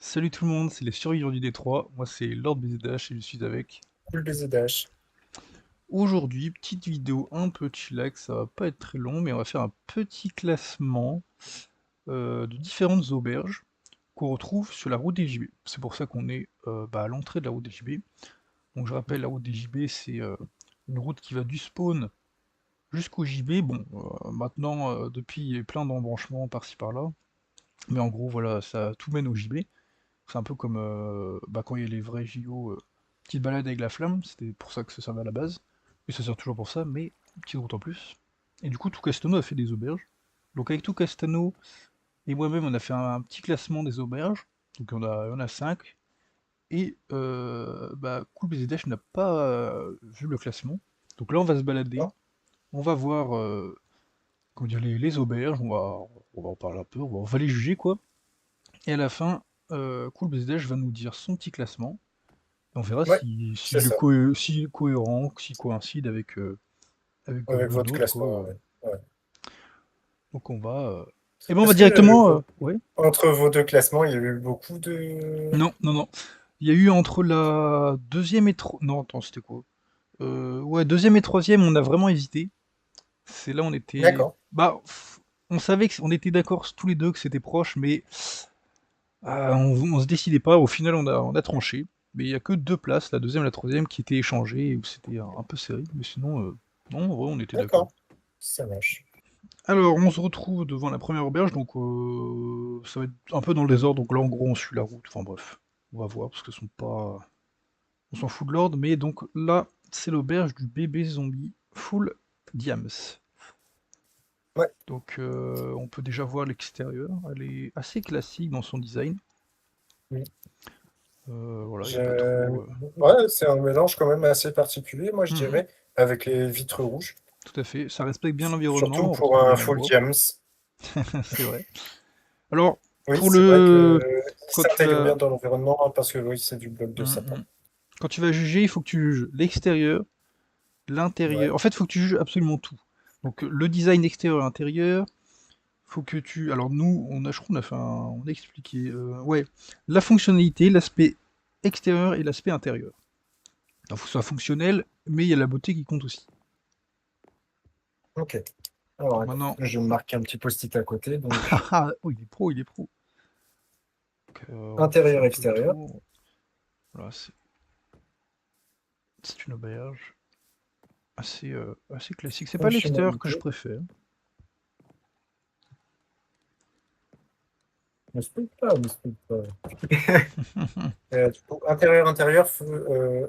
Salut tout le monde, c'est les survivants du Détroit. Moi c'est Lord BZH et je suis avec. Cool BZH. Aujourd'hui, petite vidéo un peu chillax, ça va pas être très long, mais on va faire un petit classement de différentes auberges qu'on retrouve sur la route des JB. C'est pour ça qu'on est à l'entrée de la route des JB. Donc je rappelle, la route des JB c'est une route qui va du spawn jusqu'au JB. Bon, maintenant depuis il y a plein d'embranchements par-ci par-là, mais en gros voilà, ça tout mène au JB. C'est un peu comme quand il y a les vrais JO, petite balade avec la flamme, c'était pour ça que ça servait à la base, et ça sert toujours pour ça, mais petite route en plus. Et du coup, tout Castano a fait des auberges. Donc avec tout Castano et moi-même, on a fait un petit classement des auberges. Donc on a 5. Et Cool BZH n'a pas vu le classement. Donc là, on va se balader, Non. on va voir comment dire, les auberges, on va en parler un peu, on va les juger quoi. Et à la fin, Cool BZH va nous dire son petit classement. On verra Ouais, si c'est ça. s'il est cohérent, s'il coïncide avec Avec vos votre notes, classement, quoi. ouais. Ouais. Donc on va. Et ben on va Est-ce que directement. Ouais. entre vos deux classements, il y a eu beaucoup de... Non, non, non. Il y a eu entre la deuxième et non, attends, c'était quoi? Ouais, deuxième et troisième, on a vraiment hésité. C'est là on était. D'accord. On savait on était d'accord tous les deux que c'était proche, mais on se décidait pas. Au final, on a tranché. Mais il y a que deux places, la deuxième et la troisième, qui étaient échangées, où c'était un peu serré. Mais sinon, non, en vrai, on était d'accord. D'accord. Ça marche. Alors, on se retrouve devant la première auberge, donc ça va être un peu dans le désordre. Donc là, en gros, on suit la route. Enfin bref, on va voir parce que sont pas, on s'en fout de l'ordre. Mais donc là, c'est l'auberge du bébé zombie full Diams. Ouais. Donc on peut déjà voir l'extérieur. Elle est assez classique dans son design. Oui. Voilà, il n'y a pas Je... trop. Ouais, c'est un mélange quand même assez particulier, moi, je Mhm, dirais, avec les vitres rouges. tout à fait. Ça respecte bien Surtout l'environnement. On pour retrouve bien un les full bois. Diams. C'est vrai. Alors, Oui, pour c'est vrai le, que il quand tu s'intègre vas, bien dans l'environnement, hein, parce que oui, c'est du bloc de Mhm, sapin. mhm. Quand tu vas juger, il faut que tu juges l'extérieur, Ouais. l'intérieur. En fait, il faut que tu juges absolument tout. Donc le design extérieur et intérieur, faut que tu. Alors nous, je crois, on a expliqué. Ouais, la fonctionnalité, l'aspect extérieur et l'aspect intérieur. Il faut que ce soit fonctionnel, mais il y a la beauté qui compte aussi. Ok. Alors, Donc attends, maintenant, je vais me marquer un petit post-it à côté. Donc, oh, il est pro, il est pro. Donc, on fait intérieur, un peu le extérieur. tour. Voilà, c'est une auberge assez classique. C'est pas l'extérieur que je Fonctionnalité. préfère. Ne spoil pas, ne spoil pas. Intérieur, intérieur,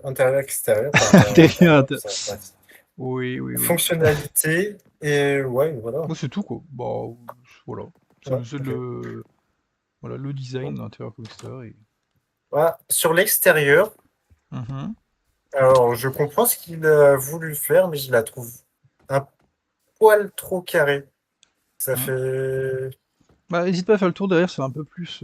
intérieur, extérieur, pas intérieur, Intérieur, intérieur, intérieur. ça passe. Oui, oui, oui. Fonctionnalité, et ouais, voilà. Moi, c'est tout, quoi. Voilà. Ouais, C'est ok. le Bon. design, intérieur comme extérieur. Voilà. Sur l'extérieur, Mhm. alors je comprends ce qu'il a voulu faire, mais je la trouve un poil trop carrée. Ça Mhm. fait. Bah, n'hésite pas à faire le tour derrière, c'est un peu plus,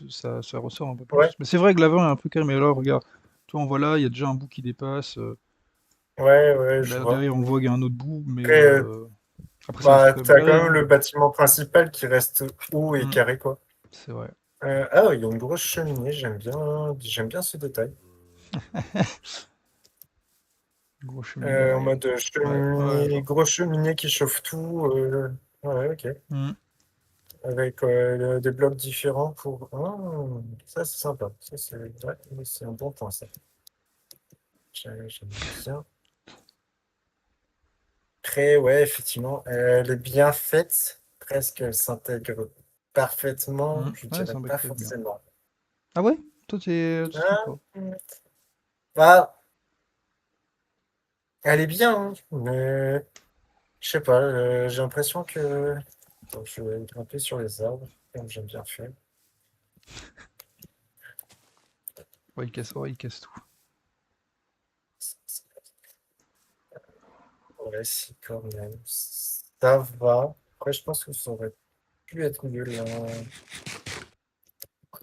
ça ressort un peu Ouais, plus. Mais c'est vrai que l'avant est un peu carré, mais alors, regarde, toi, on voit là, il y a déjà un bout qui dépasse. ouais, ouais, je Là, vois. derrière, on voit qu'il y a un autre bout, mais Après, après, ça reste bah, quand même t'as quand carré, même hein. le bâtiment principal qui reste haut et Mhm. carré, quoi. C'est vrai. Ah, il y a une grosse cheminée, j'aime bien ce détail. Gros cheminée, En ouais. mode Ouais, ouais, je cheminée, vois. gros cheminée qui chauffe tout. Ouais, ok. Mhm. Avec des blocs différents pour. Ah, ça, c'est sympa. Ça, c'est un bon point, ça. J'aime bien. Après, ouais, effectivement, elle est bien faite. Presque, elle s'intègre parfaitement. Mhm. Je Ouais, dirais c'est un bec pas très bien. forcément. Ah ouais? Toi, tu trouves Ah, pas? bah, elle est bien, hein, mais je sais pas. J'ai l'impression que. Donc, je vais grimper sur les arbres, comme j'aime bien faire. Ouais, il casse tout. Ouais, si, quand même. Ça va. Après, je pense que ça aurait pu être mieux là.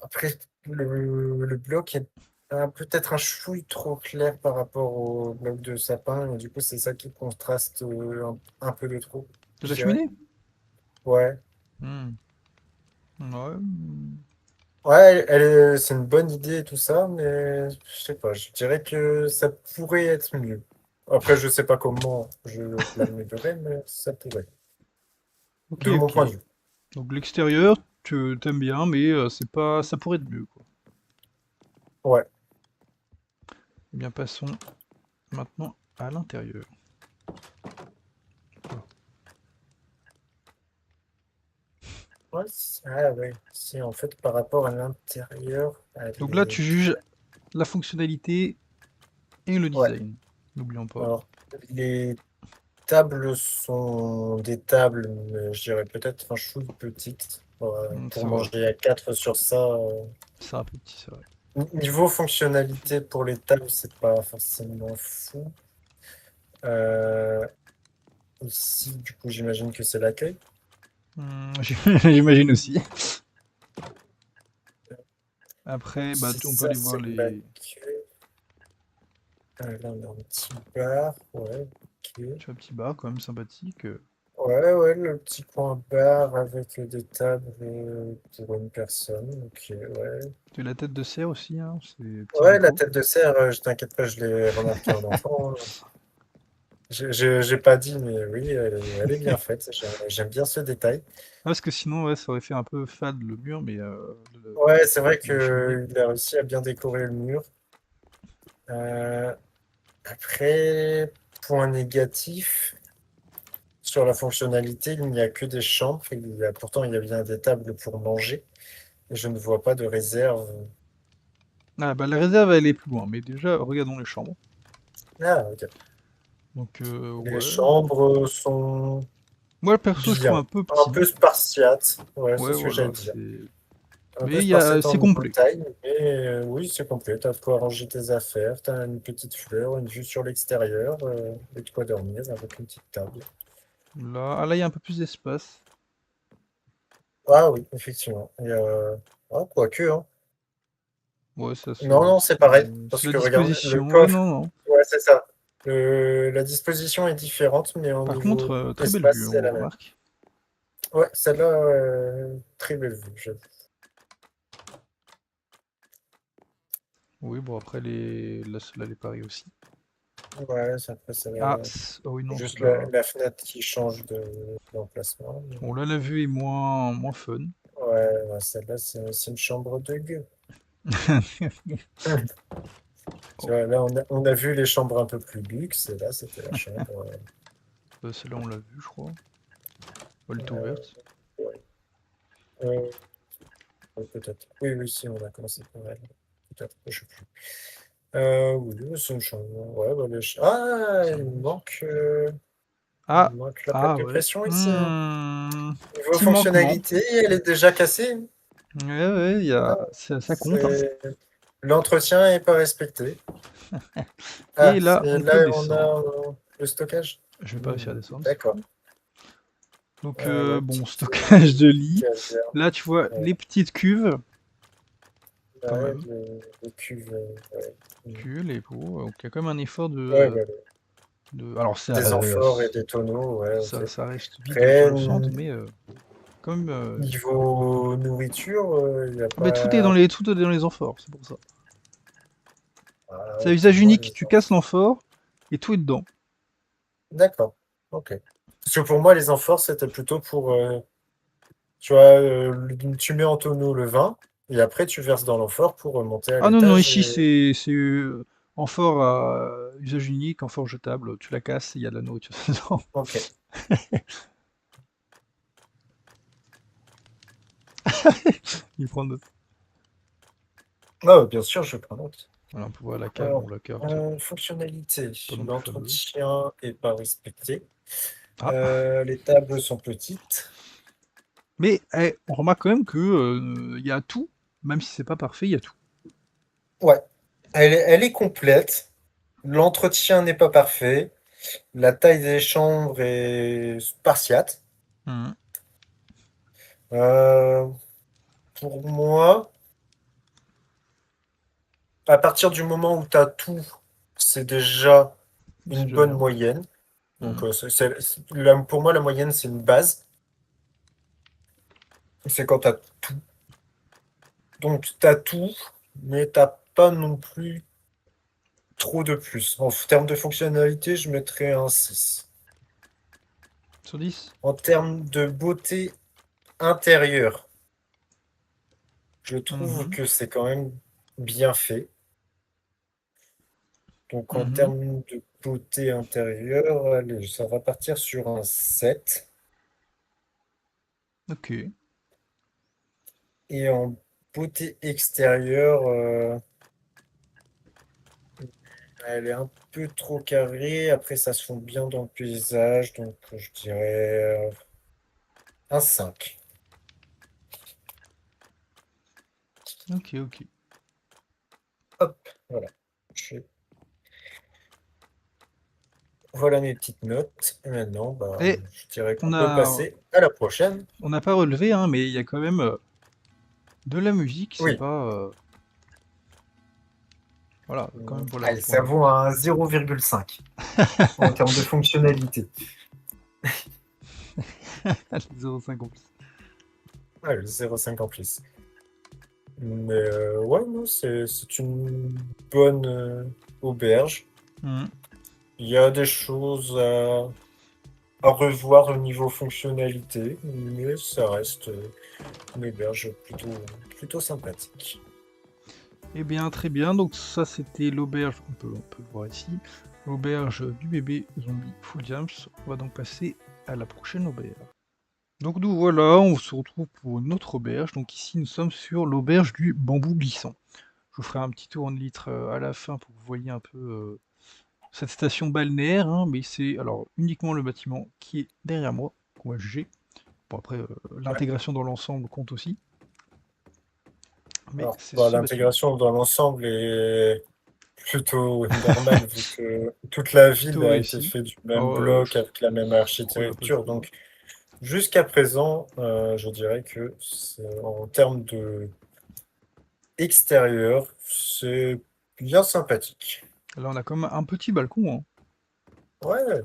Après, le bloc est peut-être un chouille trop clair par rapport au bloc de sapin. Et du coup, c'est ça qui contraste un peu de trop, De je la dirais. cheminée? Ouais. Hmm. Ouais. Hmm. Ouais, c'est une bonne idée et tout ça, mais je sais pas, je dirais que ça pourrait être mieux. Après, je sais pas comment je l'améliorerais, mais ça pourrait, Ok, de mon ok. point de vue. Donc l'extérieur, tu t'aimes bien, mais c'est pas, ça pourrait être mieux, quoi. Ouais, Eh bien, passons maintenant à l'intérieur. Voilà. ouais, ah ouais, si en fait par rapport à l'intérieur, Donc elle là, est... tu juges la fonctionnalité et le Ouais, design. N'oublions pas. alors les tables sont des tables, mais je dirais peut-être un chouille petite. Pour C'est vrai. manger à 4 sur ça. C'est un peu petit, c'est vrai. Niveau fonctionnalité pour les tables, c'est pas forcément fou. Euh, Ici, du coup, j'imagine que c'est l'accueil. J'imagine aussi. Donc, Après, bah, si on peut ça, aller voir c'est les... l'accueil. Là, on a un petit bar. Ouais, ok. Tu vois, un petit bar quand même sympathique. Ouais, ouais, le petit coin bar avec des tables pour une personne. Ok, ouais. Tu as la tête de cerf aussi, hein, c'est petit Ouais, la resto. tête de cerf, je t'inquiète pas, je l'ai remarqué en enfant, hein. J'ai pas dit, mais oui, elle est bien faite. J'aime bien ce détail. Ah, parce que sinon, ouais, ça aurait fait un peu fade le mur, mais Ouais, c'est vrai la cheminée. qu'il a réussi à bien décorer le mur. Euh, Après, point négatif, sur la fonctionnalité, il n'y a que des chambres. Pourtant, il y a bien des tables pour manger. Et je ne vois pas de réserve. Ah, bah la réserve, elle est plus loin, mais déjà, regardons les chambres. Ah, ok. Donc, Les ouais. chambres sont Moi, perso, je trouve bien. un peu Un petit. peu spartiates. Ouais, c'est Ouais, ce que voilà, j'allais dire. c'est... Un peu Mais spartiate en c'est niveau complet. taille. Mais oui, c'est complet. T'as de quoi ranger tes affaires. T'as une petite fleur, une vue sur l'extérieur. Et de quoi dormir avec une petite table. Là, ah, là, il y a un peu plus d'espace. Ah oui, effectivement. Ah, quoique, hein. Ouais, ça Non, se... non, c'est pareil. C'est Parce la que regarde, le disposition. Ouais, coffre, non, non. ouais, c'est ça. La disposition est différente, mais au Par contre, niveau très belle vue, espace, c'est on la même. remarque. Ouais, celle-là, très belle vue, j'avoue. Oui, bon, après, les... là, celle-là, elle est pareille aussi. Ouais, après, c'est Ah, ah oui, non, juste celle-là... la fenêtre qui change d'emplacement. Bon, là, la vue est moins fun. Ouais, ouais, celle-là, c'est une chambre de gueux. Tu Oh, vois, là, on a vu les chambres un peu plus luxe, et là, c'était la chambre. celle-là, on l'a vue, je crois. Elle est Euh, ouverte. ouais. Euh, Peut-être. Oui, oui, si, on a commencé par elle. Peut-être, je sais plus. Oui, c'est une chambre. Ouais, bah, Ah, Ça avance. il Ah, manque la plaque ah de ouais. pression ici, hein. Niveau Petit manquement. fonctionnalité, elle est déjà cassée. Ouais, ouais, Ah, ça compte, hein. l'entretien n'est pas respecté. Ah, Et là, et on là, peut on a descendre. le stockage. Je vais pas réussir à Hmm, descendre, c'est d'accord. fou. Donc, La bon, petite stockage de lit. caserne. Là, tu vois Ouais, les petites cuves, quand ouais, même. le cuve. Ouais. Hmm. Cuves, les pots. Donc, il y a quand même un effort Ouais, voilà. Alors, Des amphores et des tonneaux, ouais, ok. ça reste vide sur Après, le centre, mais quand même... niveau nourriture, il n'y a Mais pas. tout est dans les amphores, c'est pour ça. Ah, C'est à pour usage moi, unique. les Tu casses amphores. l'amphore et tout est dedans. D'accord, ok. Parce que pour moi, les amphores, c'était plutôt pour. Tu vois, tu mets en tonneau le vin, et après, tu verses dans l'amphore pour remonter à Ah non, non, l'étage. ici, c'est amphore à usage unique, amphore jetable. Tu la casses, il y a de la nourriture dedans. Ok. Il prend de... Ah, bien sûr, je prends note. Voilà, on peut voir la cave. Alors, Bon, la cave, c'est fonctionnalité. pas non plus fameux. L'entretien est pas respecté. Ah, Les tables sont petites. mais on remarque quand même que il y a tout, même si c'est pas parfait, il y a tout. Ouais. Elle est complète. L'entretien n'est pas parfait. La taille des chambres est spartiate. Mhm. Euh, pour moi, à partir du moment où tu as tout, c'est déjà C'est une déjà bonne bien. moyenne. Donc, Mhm. pour moi, la moyenne, c'est une base. C'est quand tu as tout. Donc, t'as tout, mais t'as pas non plus trop de plus. En termes de fonctionnalité, je mettrais un 6. Sur 10. En termes de beauté intérieure, je trouve Mhm. que c'est quand même bien fait. Donc, en Mhm. termes de beauté intérieure, allez, ça va partir sur un 7. Ok. Et en beauté extérieure, elle est un peu trop carrée. Après, ça se fond bien dans le paysage. Donc, je dirais un 5. Ok, ok. Hop, voilà. Je- Voilà mes petites notes. Et maintenant, bah, Et je dirais qu'on on peut a, passer à la prochaine. on n'a pas relevé, hein, mais il y a quand même de la musique, c'est Oui. pas... voilà, quand même Allez, pour ça un... vaut un 0,5 en termes de fonctionnalité. 0,5 en plus. Ouais, le 0,5 en plus. Mais ouais, non, c'est une bonne auberge. Mhm. Il y a des choses à revoir au niveau fonctionnalité, mais ça reste une auberge plutôt sympathique. Eh bien, très bien. Donc ça, c'était l'auberge, on peut le voir ici, l'auberge du bébé zombie Full Jams. On va donc passer à la prochaine auberge. Donc nous voilà, on se retrouve pour une autre auberge. Donc ici, nous sommes sur l'auberge du bambou glissant. Je vous ferai un petit tour en litre à la fin pour que vous voyez un peu cette station balnéaire, hein, mais c'est alors uniquement le bâtiment qui est derrière moi qu'on va juger. Bon après, Ouais. l'intégration dans l'ensemble compte aussi, mais Alors, c'est bah, ce bâtiment. l'intégration dans l'ensemble est plutôt normale vu que toute la ville Plutôt a été réussi. faite du même Oh, bloc avec la même ouais, pas architecture. trop. Donc, jusqu'à présent, je dirais que en termes de extérieur, c'est bien sympathique. Là, on a comme un petit balcon, hein. Ouais,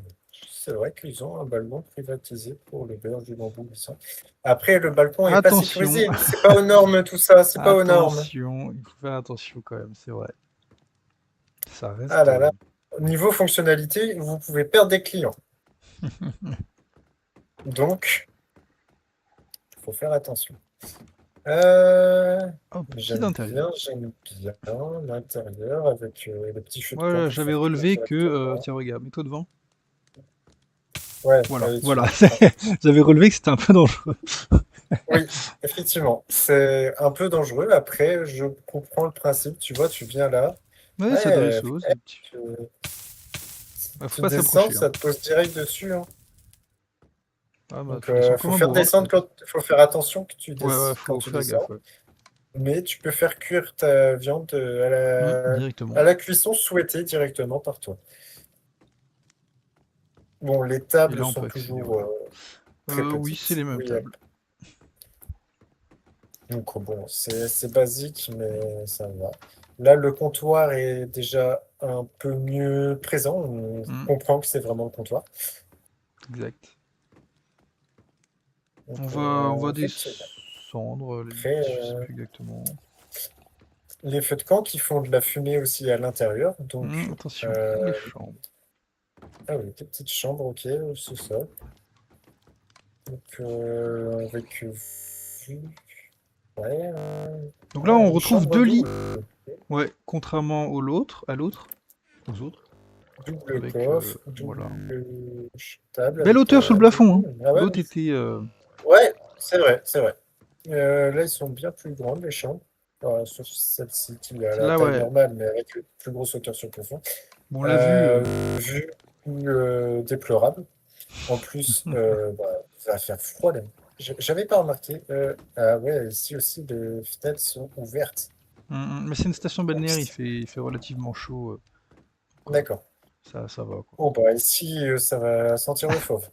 c'est vrai qu'ils ont un balcon privatisé pour le beurre du bambou glissant. Après, le balcon est pas Attention, sécurisé. C'est pas aux normes tout ça, c'est pas aux normes. attention, il faut faire attention quand même, c'est vrai. Ça Ah reste. là là. Niveau fonctionnalité, vous pouvez perdre des clients. Donc, il faut faire attention. Euh, Oh, petit intérieur. j'aime bien l'intérieur avec le petit feu de camp Voilà, pour j'avais faire cuire relevé que. directement. Tiens, regarde, mets-toi devant. Ouais, Voilà, allez voilà. dessus. J'avais relevé que c'était un peu dangereux. Oui, effectivement, c'est un peu dangereux. Après, je comprends le principe. Tu vois, tu viens là. Ouais, c'est Ouais, dressos, eh, c'est petit. tu, Ouais, faut tu pas descends, s'approcher, hein. ça te pose direct dessus, hein. Ah bah, Donc, tu descends comme faut un faire bourrin descendre peut-être. faut faire attention que Ouais, ouais, quand faut tu faire gaffe, descends. ouais. Mais tu peux faire cuire ta viande à Directement. la cuisson souhaitée directement par toi. Bon, les Et tables là, on sont peut accéder, toujours voilà. très Oui, c'est petites. les mêmes Oui, tables. donc bon, c'est basique, mais ça va. Là, le comptoir est déjà un peu mieux présent. On Hmm, comprend que c'est vraiment le comptoir. exact. Donc, On va effectivement. descendre, à la Après, limite, je sais plus exactement. les feux de camp qui font de la fumée aussi à l'intérieur. Donc, Attention, les euh, chambres. ah oui, des petites chambres, ok, c'est ça. Donc, avec vue, ouais, Donc là, on une retrouve chambre deux lits. double, Ouais, contrairement aux autres, double avec coffre, voilà. double table Belle avec hauteur sur le deux plafond, hein. lits. Ah ouais, L'autre était ouais, c'est vrai, c'est vrai. Là, ils sont bien plus grandes, les chambres. Sauf celle-ci qui a la celle-là, taille ouais. normale, mais avec une plus grosse hauteur sur le plafond. Bon, la vue, Euh, Vue déplorable. En plus, bah, ça va faire froid là. J'avais pas remarqué. Ah ouais, ici aussi, les fenêtres sont ouvertes. mais c'est une station Donc, balnéaire, il fait relativement chaud, donc, d'accord. ça va quoi. Bon, bah, ici, ça va sentir le fauve.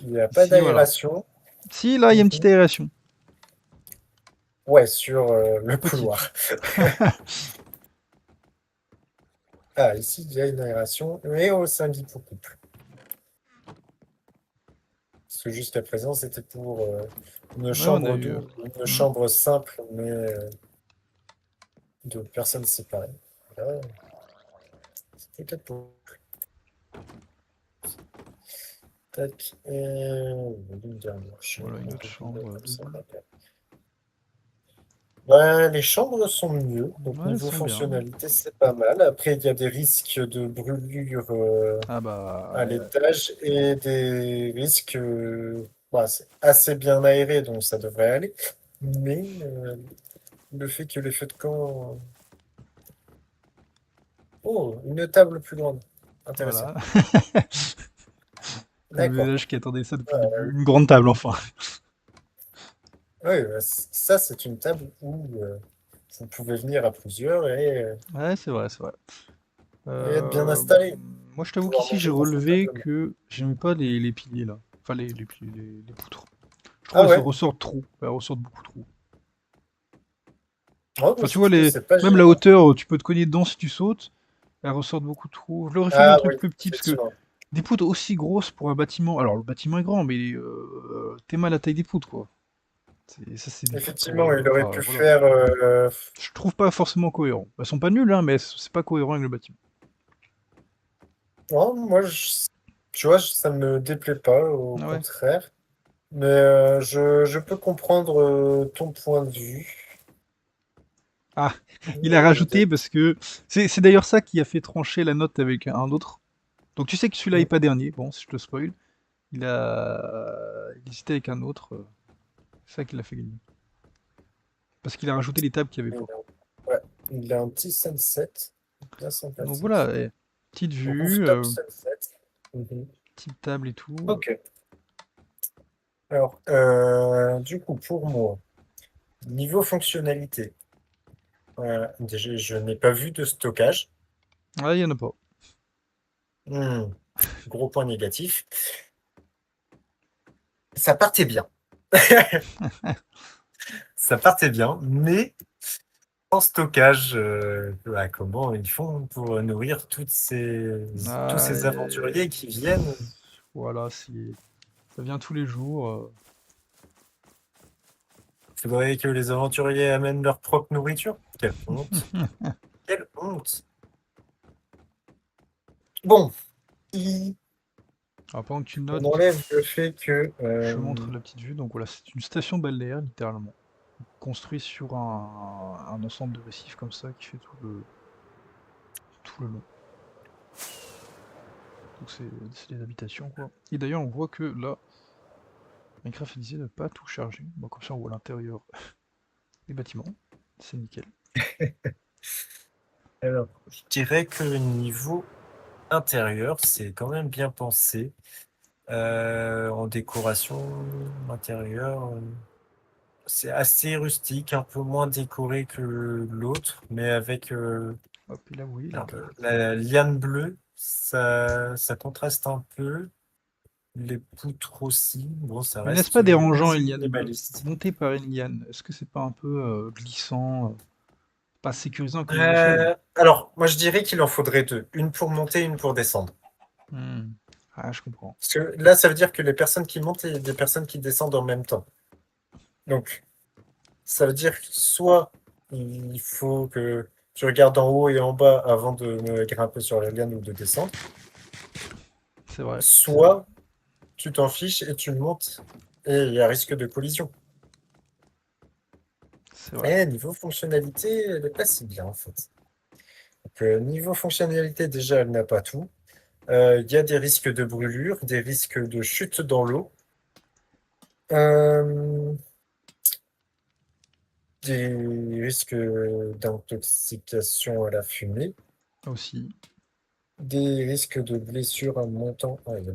Il n'y a pas Si, voilà. d'aération. Si, là, il y a une petite Mhm. aération. Ouais, sur le Petite. couloir. Ah, ici, il y a une aération, mais au sein du pour couple. Parce que jusqu'à présent, c'était pour une Ouais, on a chambre eu. double, une Hmm, chambre simple, mais de personnes séparées. Là, c'est peut-être pour. Tac. Une dernière chambre, Voilà, une un autre peu plus belle, chambre comme ça, on double. va faire. Ouais, les chambres sont mieux, donc Ouais, elles niveau sont bien. fonctionnalité, c'est pas mal. Après, il y a des risques de brûlure Ah bah, à l'étage et des risques. Bah, c'est assez bien aéré, donc ça devrait aller. Mais le fait que les feux de camp. Oh, une table plus grande. Intéressant. voilà. Le D'accord. ménage qui attendait ça depuis le Ouais, début. Une grande table, enfin. ouais, ça, c'est une table où vous pouvez venir à plusieurs Ouais, c'est vrai, c'est vrai. et être bien Euh, installé. Moi, je t'avoue Pouvoir qu'ici, j'ai manger relevé confortablement. que j'aimais pas les piliers, là. Enfin, les piliers, les poutres. Je trouve Ah qu'elles se ouais? ressortent trop. Elles ressortent beaucoup trop. Ouais, moi, Enfin, tu je vois, trouve que c'est pas même la gênant. hauteur, tu peux te cogner dedans si tu sautes. Elles ressortent beaucoup trop. Je leur ai fallu un Ah truc oui, plus petit, parce que effectivement. des poutres aussi grosses pour un bâtiment. Alors, le bâtiment est grand, mais t'es mal à la taille des poutres, quoi. Ça, c'est des poutres pour. Effectivement, il aurait Enfin, pu voilà. faire. Je trouve pas forcément cohérent. Elles sont pas nulles, hein, mais c'est pas cohérent avec le bâtiment. Non, moi, tu vois, ça me déplaît pas, au Ah ouais. contraire. Mais je peux comprendre ton point de vue. Ah, il a Euh, rajouté parce que c'est d'ailleurs ça qui a fait trancher la note avec un autre. Donc tu sais que celui-là est pas dernier. Bon, si je te spoil, il hésitait avec un autre. C'est ça qui l'a fait gagner. Parce qu'il a rajouté les tables qu'il n'y avait pas. Ouais, il a un petit sunset, bien Donc sympathique. voilà, petite vue, Rooftop sunset. Mhm. petite table et tout. Ok. Alors, du coup, pour moi, niveau fonctionnalité, déjà, je n'ai pas vu de stockage. Ah, il y en a pas. Hmm, gros point négatif. Ça partait bien. Ça partait bien, mais sans stockage, bah, comment ils font pour nourrir tous Ah, ces aventuriers qui viennent? voilà, ça vient tous les jours. Il faudrait que les aventuriers amènent leur propre nourriture. Quelle honte. Quelle honte. Bon, si Alors pendant que tu on notes, enlève le fait que je montre la petite vue. Donc voilà, c'est une station balnéaire littéralement, construite sur un ensemble de récifs comme ça qui fait tout le long. Donc c'est des habitations quoi. Et d'ailleurs on voit que là, Minecraft disait de ne pas tout charger. Bon, comme ça on voit l'intérieur des bâtiments. C'est nickel. alors, je dirais que le niveau intérieur, c'est quand même bien pensé. En décoration intérieure, c'est assez rustique, un peu moins décoré que l'autre, mais avec Hop, et là oui, la merde, galette. la liane bleue, ça contraste un peu. Les poutres aussi. Bon, ça Mais n'est-ce pas reste dérangeant assez une liane bleue? minimaliste. Montée par une liane, est-ce que c'est pas un peu glissant, pas sécurisant comme une échelle? Alors, moi je dirais qu'il en faudrait deux. Une pour monter, une pour descendre. Hmm. Ah, je comprends. Parce que là, ça veut dire que les personnes qui montent et des personnes qui descendent en même temps. Donc, ça veut dire que soit il faut que tu regardes en haut et en bas avant de me grimper sur la liane ou de descendre. C'est vrai, c'est vrai, Soit tu t'en fiches et tu montes et il y a risque de collision. c'est vrai. Et niveau fonctionnalité, elle n'est pas si bien en fait. Donc, niveau fonctionnalité, déjà, elle n'a pas tout. Il y a des risques de brûlure, des risques de chute dans l'eau, euh, des risques d'intoxication à la fumée, Aussi. des risques de blessure en montant. Ah, il y a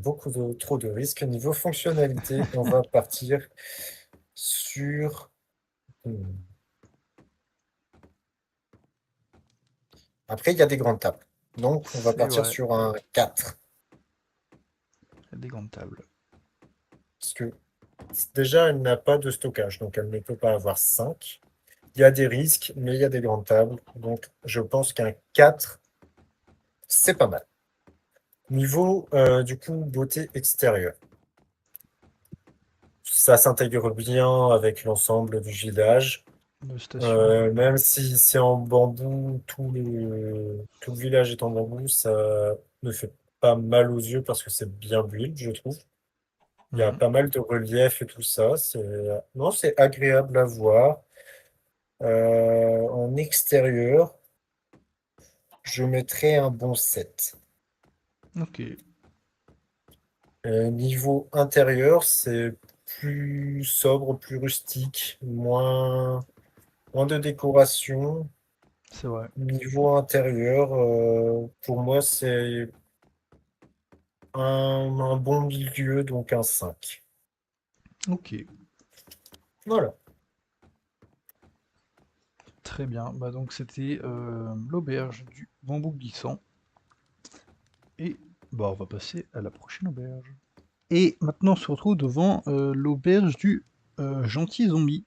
trop de risques. Niveau fonctionnalité, on va partir sur. Hmm. Après, il y a des grandes tables. Donc, on va C'est partir vrai. sur un 4. Il y a des grandes tables. Parce que déjà, elle n'a pas de stockage, donc elle ne peut pas avoir 5. Il y a des risques, mais il y a des grandes tables. Donc, je pense qu'un 4, c'est pas mal. Niveau, du coup, beauté extérieure. Ça s'intègre bien avec l'ensemble du village. de station. Même si c'est en bambou, tout le village est en bambou, ça ne fait pas mal aux yeux parce que c'est bien build, je trouve. Il y a Mhm. pas mal de relief et tout ça. Non, c'est agréable à voir. En extérieur, je mettrais un bon 7. Ok, Niveau intérieur, c'est plus sobre, plus rustique, moins de décoration. c'est vrai. Niveau intérieur, pour moi, c'est un bon milieu, donc un 5. Ok, Voilà. très bien. Bah donc c'était l'auberge du bambou glissant. Et bah on va passer à la prochaine auberge. Et maintenant on se retrouve devant l'auberge du gentil zombie.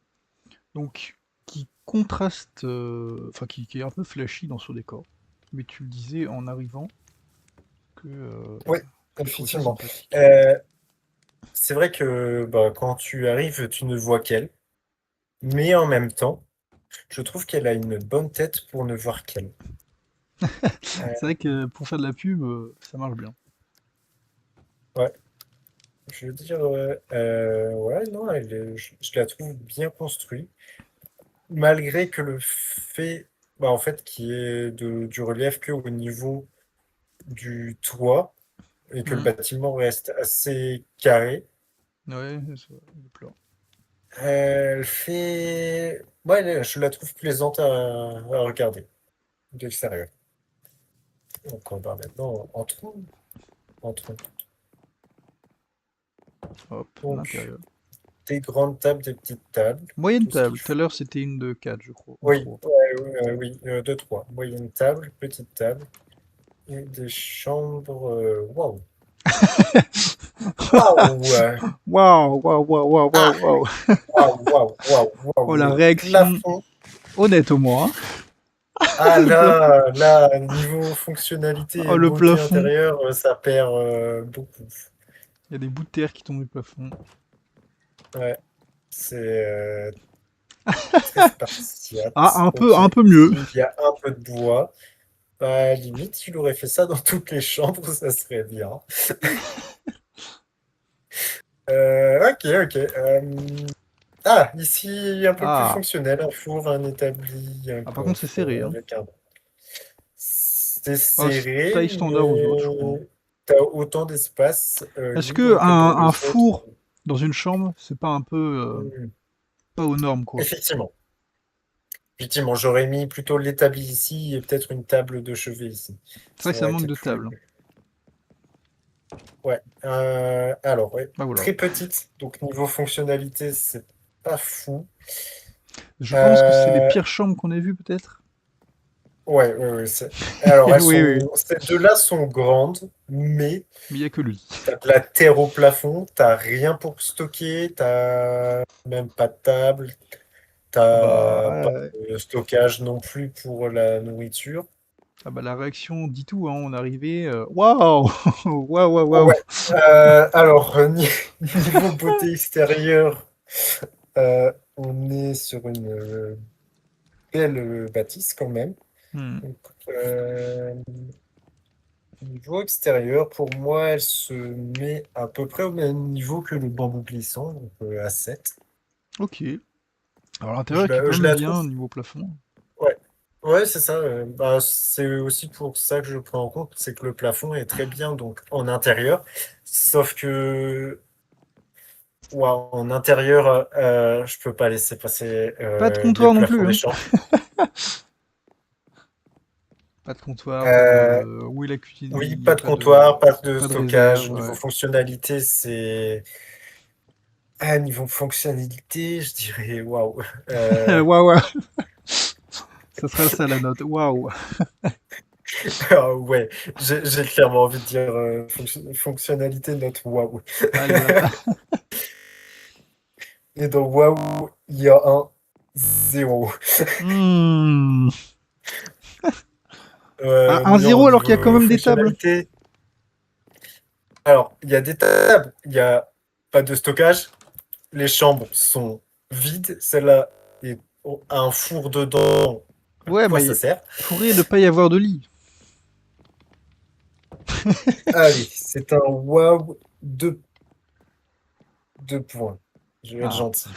Donc qui contraste, enfin qui est un peu flashy dans son décor. Mais tu le disais en arrivant que Oui, tu trouvais ça effectivement. sympathique. Euh, c'est vrai que bah, quand tu arrives, tu ne vois qu'elle. Mais en même temps, je trouve qu'elle a une bonne tête pour ne voir qu'elle. C'est Euh, vrai que pour faire de la pub, ça marche bien. ouais, je veux dire, ouais, non, je la trouve bien construite. Malgré que le fait, bah, en fait, qu'il y ait du relief que au niveau du toit et que le Mhm. bâtiment reste assez carré, Ouais, c'est vrai, le plan. elle fait, ouais, je la trouve plaisante à regarder de l'extérieur. Donc, on va maintenant entrons. Hop, Donc, l'intérieur. des grandes tables, des petites tables, Moyenne tout ce qu'il table, tout à faut. l'heure c'était une de 4 je crois, ou Oui, 3. ouais, oui, deux, trois. Moyenne table, petite table et des chambres. Waouh, waouh, Waouh, waouh, waouh, waouh, waouh, ah, waouh. waouh, Oh, la le réaction plafond. honnête au moins. Ah Le plafond. là, niveau fonctionnalité Oh, et le beauté plafond. intérieure, ça perd beaucoup. Il y a des bouts de terre qui tombent du plafond. Ouais, c'est très Ah, spartiate. Ok, un peu ici mieux. il y a un peu de bois. Bah, limite, il aurait fait ça dans toutes les chambres, ça serait bien. Ok. Ah, ici, un peu plus Ah. fonctionnel, un four, un établi, un Ah, par contre, c'est serré, coffre, hein. avec un... C'est Oh, serré, taille standard aux autres, je crois. mais t'as autant d'espace Est-ce que libre que pour un les autres. four dans une chambre, c'est pas un peu Hmm. pas aux normes, quoi? Effectivement. Effectivement, j'aurais mis plutôt l'établi ici et peut-être une table de chevet ici. C'est vrai Ça que ça aurait manque été de plus... table, hein. Ouais. Alors, ouais. Bah voilà. Très petite, donc niveau fonctionnalité, c'est pas fou. Je pense que c'est les Euh, pires chambres qu'on ait vues, peut-être. ouais. Alors, Oui, oui. ces deux-là sont grandes, mais Mais il y a que lui. t'as de la terre au plafond, t'as rien pour stocker, t'as même pas de table, Ah bah, t'as pas ouais. de stockage non plus pour la nourriture. Ah bah la réaction dit tout, hein. On est arrivé. Waouh! Waouh, waouh, waouh! Ouais. Alors, niveau beauté extérieure, on est sur une belle bâtisse quand même. Hmm. Donc, niveau extérieur, pour moi, elle se met à peu près au même niveau que le bambou glissant, donc à 7. Ok. Alors l'intérieur qui est quand Je même la trouve. bien niveau plafond. Ouais, ouais, c'est ça. Bah, c'est aussi pour ça que je prends en compte, c'est que le plafond est très bien donc en intérieur. Sauf que waouh, en intérieur, je peux pas laisser passer Pas de les comptoir non plafonds plus, des hein. chambres. Pas de comptoir, pas Euh, de. Où est la cuisine? oui, Oui, pas de comptoir, pas de pas de réserve, stockage. Niveau ouais. fonctionnalité, c'est. Ah, niveau fonctionnalité, je dirais waouh. Waouh, waouh! Ça sera ça la note. Waouh! Ah ouais, j'ai clairement envie de dire fonctionnalité note waouh. Ah là là. Et dans waouh, il y a un zéro. Hmm. Un Non, zéro alors qu'il y a quand niveau même des tables. fonctionnalité. Alors, il y a des tables, il n'y a pas de stockage. Les chambres sont vides. Celle-là est un four dedans, à Ouais, quoi ça mais sert? pourrait ne pas y avoir de lit. Allez, c'est un wow deux points. Je vais être Ah. gentil.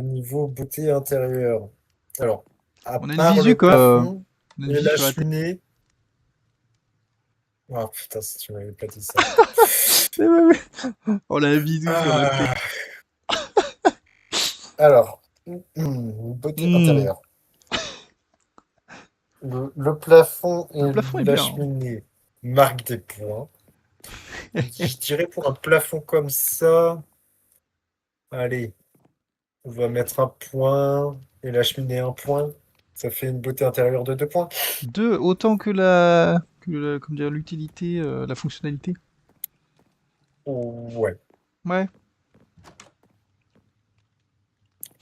Niveau beauté intérieure. Alors, à On a une part visu le quand même. plafond On a une et vue la sur la tête. cheminée. Oh putain, si tu m'avais pas dit ça. Ouais, ouais, ouais. On a un visu sur la tête. Ah, alors, beauté Hmm. intérieure. Le plafond Le et plafond est la bien, hein. cheminée marquent des points. Je dirais pour un plafond comme ça, allez, on va mettre un point et la cheminée un point. Ça fait une beauté intérieure de 2 points. Deux, autant comment dire, l'utilité, la fonctionnalité. Ouais. Ouais,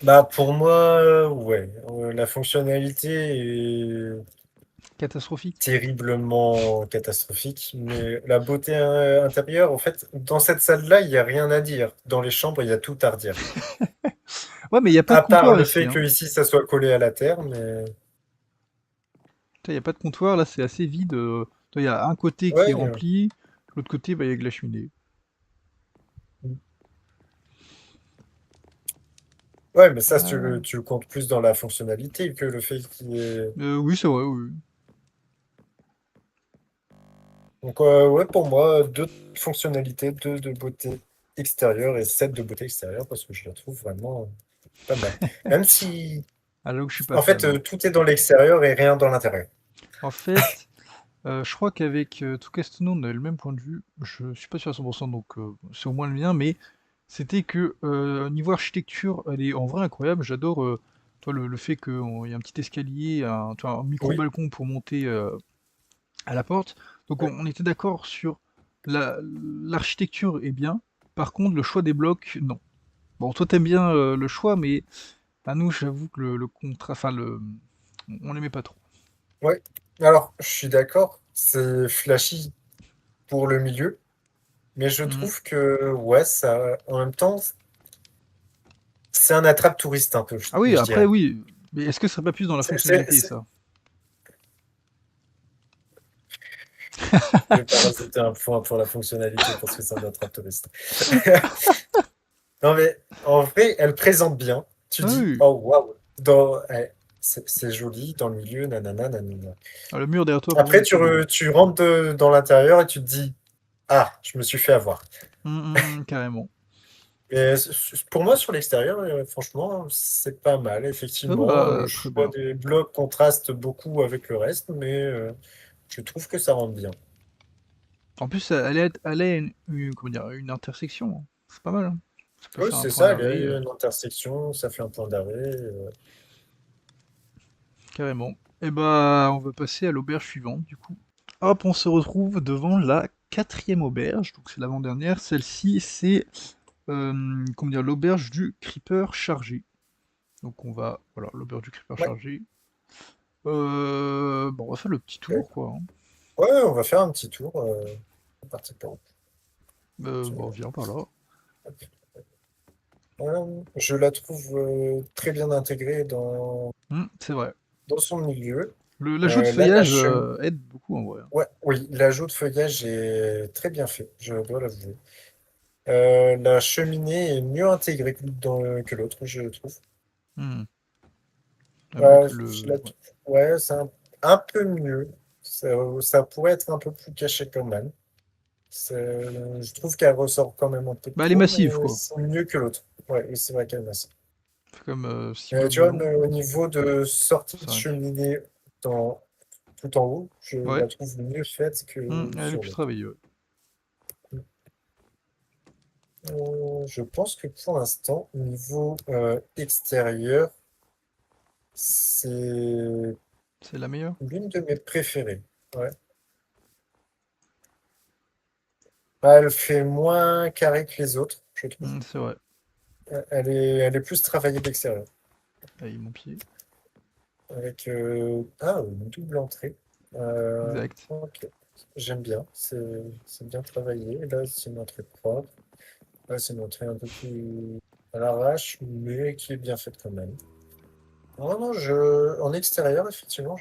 Bah pour moi, ouais. La fonctionnalité est catastrophique. terriblement catastrophique, mais la beauté intérieure, en fait, dans cette salle-là, il n'y a rien à dire. Dans les chambres, il y a tout à redire. Ouais, mais il n'y a pas de À part comptoir le ici, fait hein. que ici, ça soit collé à la terre, mais Il n'y a pas de comptoir, là c'est assez vide. Il y a un côté qui est ouais. rempli, l'autre côté, bah, il y a que la cheminée. Ouais, mais ça, Ah. tu le comptes plus dans la fonctionnalité que le fait qu'il y ait... Oui, c'est vrai, oui. Donc, ouais, pour moi, deux fonctionnalités, deux de beauté extérieure et sept de beauté extérieure, parce que je la trouve vraiment pas mal. Même si, Ah, là où je suis pas en fait, fan, hein. tout est dans l'extérieur et rien dans l'intérieur. En fait, je crois qu'avec Toucastono, on avait le même point de vue. Je suis pas sûr à 100%, donc c'est au moins le mien, mais c'était que niveau architecture, elle est en vrai incroyable. J'adore toi, le fait qu'il y a un petit escalier, tu vois, un Oui, micro-balcon pour monter à la porte. Donc ouais, on était d'accord sur la- l'architecture est bien. Par contre, le choix des blocs, non. Bon, toi t'aimes bien le choix, mais à nous, j'avoue que le contrat, enfin on l'aimait pas trop. ouais. Alors, je suis d'accord, c'est flashy pour le milieu, mais je Mhm. trouve que, ouais, ça, en même temps, c'est un attrape-touriste un peu, Ah oui, je après dirais. oui, mais est-ce que ce serait pas plus dans la C'est, c'est- fonctionnalité, c'est- ça? Je vais pas rajouter un point pour la fonctionnalité parce que c'est un attrape-touriste. Non, mais en vrai, elle présente bien. Tu Ah dis, oui. oh waouh, c'est joli dans le milieu, nanana, nanana. Ah, le mur derrière toi, par contre, Après, est très beau. tu rentres dans l'intérieur et tu te dis, ah, je me suis fait avoir. Carrément. Et pour moi, sur l'extérieur, franchement, c'est pas mal. Ah Effectivement, le bah, très choix bien. des blocs contraste beaucoup avec le reste, mais je trouve que ça rentre bien. En plus, elle est comment dire, une intersection, hein. C'est pas mal, hein. Ça peut Oui, faire un c'est point ça, il y d'arrêt, a une intersection, ça fait un point d'arrêt. carrément. Et bah, on va passer à l'auberge suivante, du coup. Hop, on se retrouve devant la quatrième auberge, donc c'est l'avant-dernière. Celle-ci, c'est comment dire, l'auberge du Creeper chargé. Donc voilà, l'auberge du Creeper Ouais, chargé. Bon, on va faire le petit ok. tour, quoi, hein. Ouais, on va faire un petit tour. C'est parti pour. Bon, viens par là. Je la trouve très bien intégrée C'est vrai. dans son milieu. L'ajout de Là, feuillage aide beaucoup en vrai, hein. ouais, oui, l'ajout de feuillage est très bien fait, je dois l'avouer. La cheminée est mieux intégrée que l'autre, je trouve. Hmm. Mieux Ouais, que je le. la Ouais. trouve- ouais, c'est un peu mieux. Ça pourrait être un peu plus caché quand même. Je trouve qu'elle ressort quand même un peu Bah, elle est trop, massive, mais quoi. c'est mieux que l'autre. Ouais, oui, c'est vrai qu'elle masse. Fait comme 6 blocs Tu de vois, long. au niveau de sortie de 5. cheminée dans, tout en haut, je Ouais. la trouve mieux faite que Elle est sur plus l'autre. travaillée, ouais. Je pense que pour l'instant, au niveau extérieur, c'est C'est la meilleure? l'une de mes préférées. Ouais. Ah, elle fait moins carré que les autres, je trouve. C'est vrai. Elle est plus travaillée d'extérieur. Aïe, mon pied. Avec une double entrée. Exact. Ok. J'aime bien. C'est bien travaillé. Et là, c'est une entrée propre. Là, c'est une entrée un peu plus. à l'arrache, mais qui est bien faite quand même. Non, non, en extérieur, effectivement,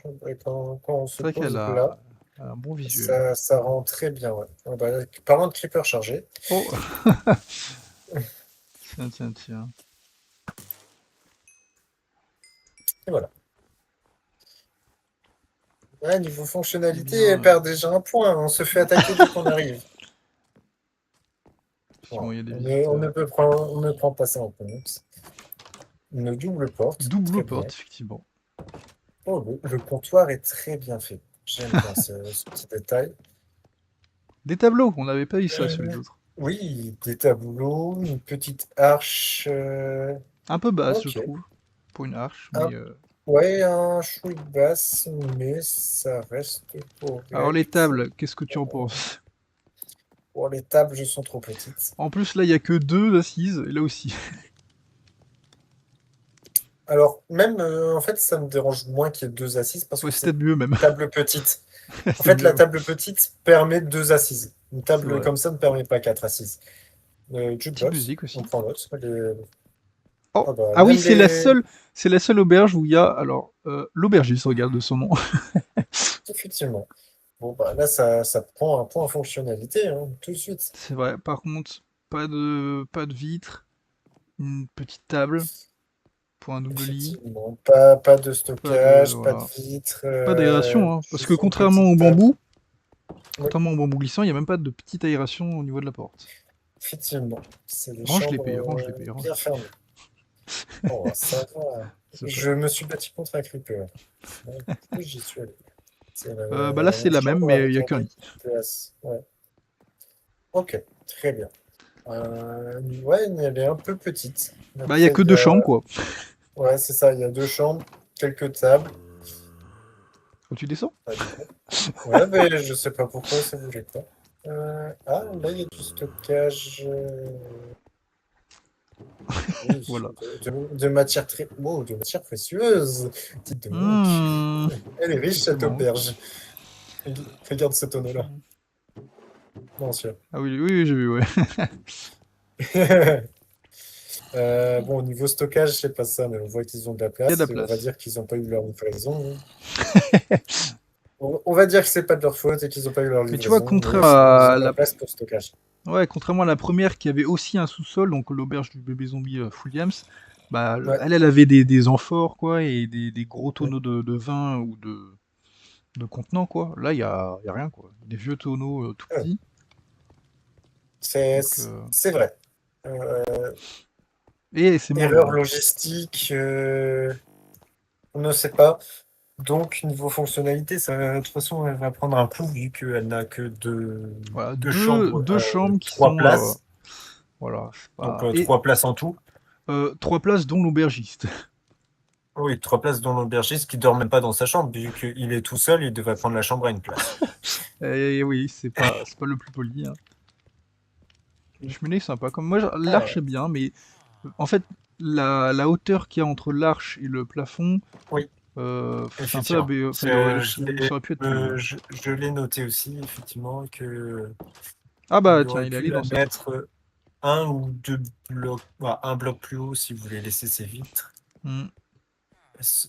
quand on se C'est vrai qu'elle pose là, a un bon visuel. ça rend très bien, ouais. Ah bah, parlant de creeper chargé, Oh! Tiens, tiens, tiens. et voilà. Ouais, niveau Eh fonctionnalité, elle bien, perd déjà un point. On se fait attaquer dès qu'on arrive. effectivement, Bon, il y a des on ne visiteurs. peut prendre, on ne prend pas ça en compte. Une double porte, Double très porte, bien. effectivement. Oh, le comptoir est très bien fait. J'aime bien ce petit détail. Des tableaux, on n'avait pas eu ça sur les Euh, autres. oui, des tableaux, une petite arche. Un peu basse, je Ok. trouve, pour une arche, mais... Un, ouais, un chouïa basse, mais ça reste Alors les correct. tables, qu'est-ce que tu en penses? Pour les tables, sont trop petites. En plus, là, il y a que 2 assises, et là aussi. Alors, même, en fait, ça me dérange moins qu'il y ait deux assises parce Ouais, que c'est cette peut-être mieux, même. table petite. En C'est fait, la mieux, ouais. table petite permet deux assises. Une C'est table vrai. comme ça ne permet pas quatre assises. Petite Jukebox, musique on aussi. prend l'autre. Oh! Ah bah, Ah oui, même les. c'est la seule auberge où il y a... Alors, l'aubergiste, regarde de son nom. Effectivement. Bon, bah là, ça prend un point en fonctionnalité, hein, tout de suite. C'est vrai. Par contre, pas de vitre. Une petite table pour un double lit. Effectivement. Pas de Pas de... stockage, pas de Voilà. vitre, Pas d'aération, hein. Parce que juste une petite table. Oui, contrairement au bambou glissant, il n'y a même pas de petite aération au niveau de la porte. effectivement. C'est des Range chambres l'épée, range l'épée, range bien fermées. Oh, ça va. l'épée. Je me suis battu contre un creeper. Ouais, du coup, j'y suis allé. C'est Bah là, la c'est même la même, chambre mais il n'y avec a la qu'un même lit. place. Ouais. Ok, très bien. Ouais, elle est un peu petite. Bah, il n'y a Après, que deux chambres, quoi. ouais, c'est ça. Il y a deux chambres, quelques tables. Faut que tu descends. Ah, du coup. Ouais, mais je sais pas pourquoi ça bougeait pas. Ah, là, il y a du stockage. Oui, Voilà. de matières très. Wow, de matières précieuses. Dites donc. Hmm, Elle est riche, cette effectivement. auberge. Regarde ce tonneau-là. Non, sûr. Ah oui, oui, oui, j'ai vu, ouais. Bon, au niveau stockage, je sais pas ça, mais on voit qu'ils ont de la Il y a de la place et on va place. dire qu'ils n'ont pas eu leur livraison, hein. On va dire que c'est pas de leur faute et qu'ils n'ont pas eu leur Mais tu vois, livraison, mais ils ont de la place pour le stockage. ouais, contrairement à la première qui avait aussi un sous-sol, donc l'auberge du bébé zombie Williams, bah, Ouais. elle avait des amphores, quoi, et des gros Mm. tonneaux de vin ou de contenants, quoi. Là, y a rien, quoi. Des vieux tonneaux tout Ouais. petits. C'est Donc, c'est vrai. Euh, et c'est moyen, Erreur hein. logistique, on ne sait pas. Donc, niveau fonctionnalité, de toute façon, elle va prendre un coup vu qu'elle n'a que Voilà, deux chambres, deux chambres qui trois sont... places. voilà, c'est Donc, pas... Et trois places en tout. 3 places, dont l'aubergiste. Oui, trois places dans l'aubergiste qui dort même pas dans sa chambre, vu qu'il est tout seul, il devrait prendre la chambre à une place. Et oui, c'est pas le plus poli, hein. La cheminée est sympa. Comme moi, Ah, l'arche est bien, mais en fait, la hauteur qu'il y a entre l'arche et le plafond, oui, c'est un peu effectivement. enfin, ça aurait pu être plus haut, hein. Je l'ai noté aussi, effectivement, que Ah il bah tiens, aurait il est pu allé la dans sa tour. mettre un ou deux blocs, bah, un bloc plus haut si vous voulez laisser ses vitres. Hmm.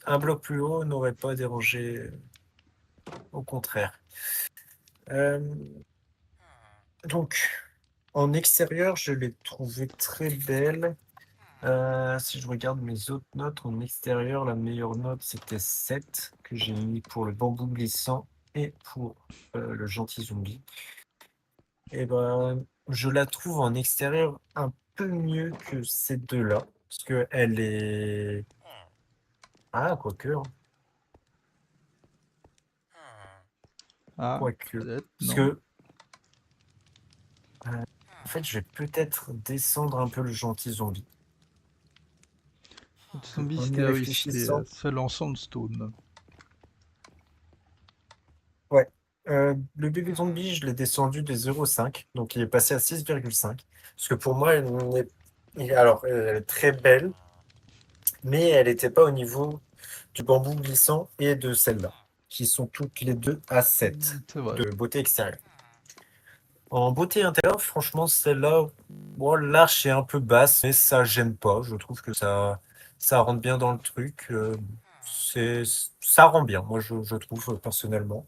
Un bloc plus haut n'aurait pas dérangé, au contraire. Euh, donc, en extérieur, je l'ai trouvée très belle. Si je regarde mes autres notes en extérieur, la meilleure note c'était 7 que j'ai mis pour le bambou glissant et pour le gentil zombie. Et ben, je la trouve en extérieur un peu mieux que ces deux-là. Parce que elle est. Ah, quoique, hein. Ah, Quoique. peut-être, Parce non. que, en fait, je vais peut-être descendre un peu le gentil zombie. Le zombie, En y c'était, ah oui, c'était réfléchissant. seul en sandstone. Ouais. Le bébé zombie, je l'ai descendu de 0,5, donc il est passé à 6,5. Parce que pour moi, alors, elle est très belle, mais elle n'était pas au niveau du bambou glissant et de celle-là, qui sont toutes les deux à 7 C'est vrai. de beauté extérieure. En beauté intérieure, franchement, celle-là, bon, l'arche est un peu basse, mais ça, j'aime pas. Je trouve que ça rentre bien dans le truc. C'est, ça rend bien, moi, je trouve, personnellement.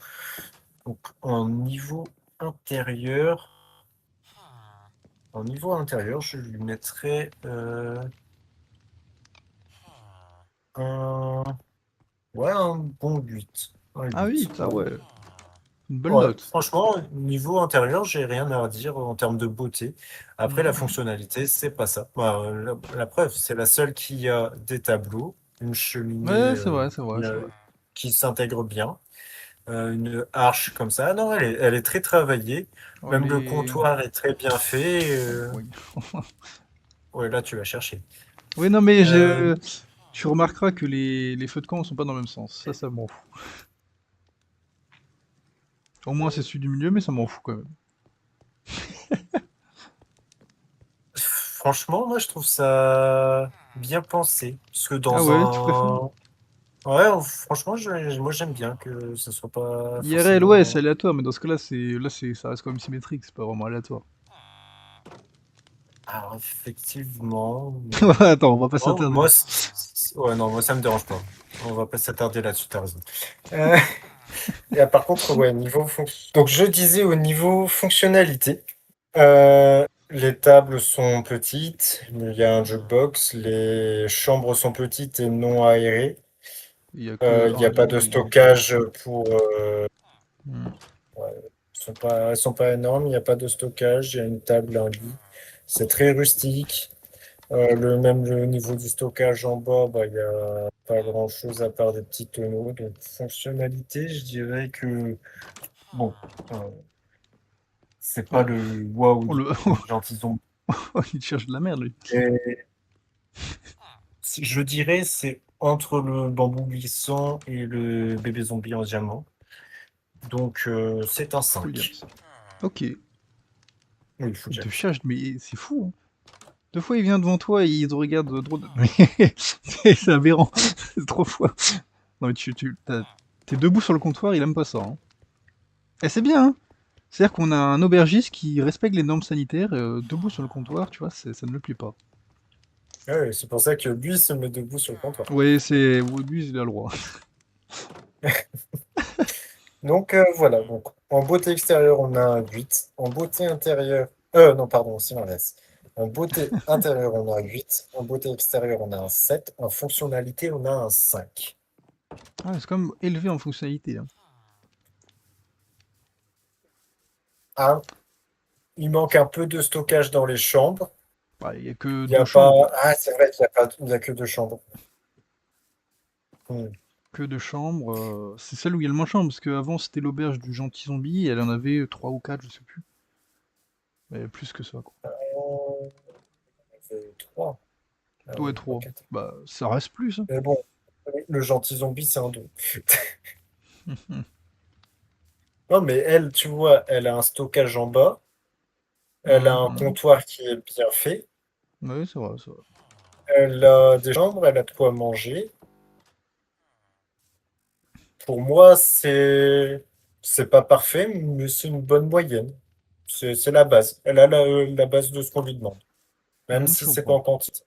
Donc, intérieur, en niveau intérieur, je lui mettrais un, ouais, un bon 8. Un Ah oui, 8. ça ouais, une belle Ouais, note. franchement, niveau intérieur, j'ai rien à redire en termes de beauté. Après, la Mhm. fonctionnalité, c'est pas ça. Bah, la preuve, c'est la seule qui a des tableaux, une cheminée Ouais, c'est vrai, c'est vrai, c'est vrai. qui s'intègre bien, une arche comme ça. Non, elle est très travaillée. Oh, Même le comptoir est très bien fait. Oui. Ouais, là, tu vas chercher. Oui, non, mais Euh, tu remarqueras que les feux de camp sont pas dans le même sens. Ça m'en fout. Au moins, c'est celui du milieu, mais ça m'en fout quand même. Franchement, moi, je trouve ça bien pensé. Parce que Ah dans ouais, tu préfères? un... Ouais, franchement, moi, j'aime bien que ce soit pas IRL, ouais, c'est forcément... aléatoire, mais dans ce cas-là, ça reste quand même symétrique, c'est pas vraiment aléatoire. Alors, effectivement... Attends, on va pas Oh, s'attarder moi, là. ouais, non, moi, ça me dérange pas. On va pas s'attarder là-dessus, t'as raison. Euh, par contre, ouais, donc, je disais au niveau fonctionnalité, les tables sont petites, il y a un jukebox, les chambres sont petites et non aérées. Il y a que Il n'y un a pas lit de et pas plus. stockage pour. Hmm. Ouais, elles sont pas énormes, il n'y a pas de stockage, il y a une table, un lit. C'est très rustique. Même le niveau du stockage en bas, bah, il n'y a pas grand-chose à part des petits tonneaux. Donc, fonctionnalité, je dirais que. Bon, euh, c'est pas Oh, le waouh oh, du gentilson. il cherche de la merde, lui. Et je dirais c'est entre le bambou glissant et le bébé zombie en diamant. Donc, c'est un Full 5. Games. Ok. Oui, il faut Il dire. te cherche, mais c'est fou, hein. Deux fois, il vient devant toi et il te regarde drôle. C'est aberrant. C'est trop fois. Non, mais t'es debout sur le comptoir, il aime pas ça, hein. Et c'est bien, hein. C'est-à-dire qu'on a un aubergiste qui respecte les normes sanitaires, debout sur le comptoir, tu vois, ça ne me plaît pas. Ouais, c'est pour ça que lui se met debout sur le comptoir. Oui, c'est. Oui, lui, il a le droit. Donc voilà, donc en beauté extérieure, on a un 8. En beauté intérieure, non, pardon, c'est l'inverse. En beauté intérieure, on a un 8. En beauté extérieure, on a un 7. En fonctionnalité, on a un 5. Ah, c'est quand même élevé en fonctionnalité, hein. Ah, il manque un peu de stockage dans les chambres. Bah, il y a que Il n'y deux a pas. chambres. Ah, c'est vrai qu'il n'y a pas... il y a que deux chambres. Hmm, Que deux chambres. C'est celle où il y a le moins de chambres, parce qu'avant c'était l'auberge du gentil zombie, et elle en avait trois ou quatre, je sais plus. Mais plus que ça, quoi. c'est 3. Ah Ouais, oui, pas trois. 4. Bah, ça reste plus, hein. Mais bon, le gentil zombie, c'est un 2. Non, mais elle, tu vois, elle a un stockage en bas. Elle a un Mhm. comptoir qui est bien fait. Oui, c'est vrai, c'est vrai. Elle a des chambres, elle a de quoi manger. Pour moi, c'est pas parfait, mais c'est une bonne moyenne. C'est la base. Elle a la base de ce qu'on lui demande, même Je si c'est pas comprends. en quantité.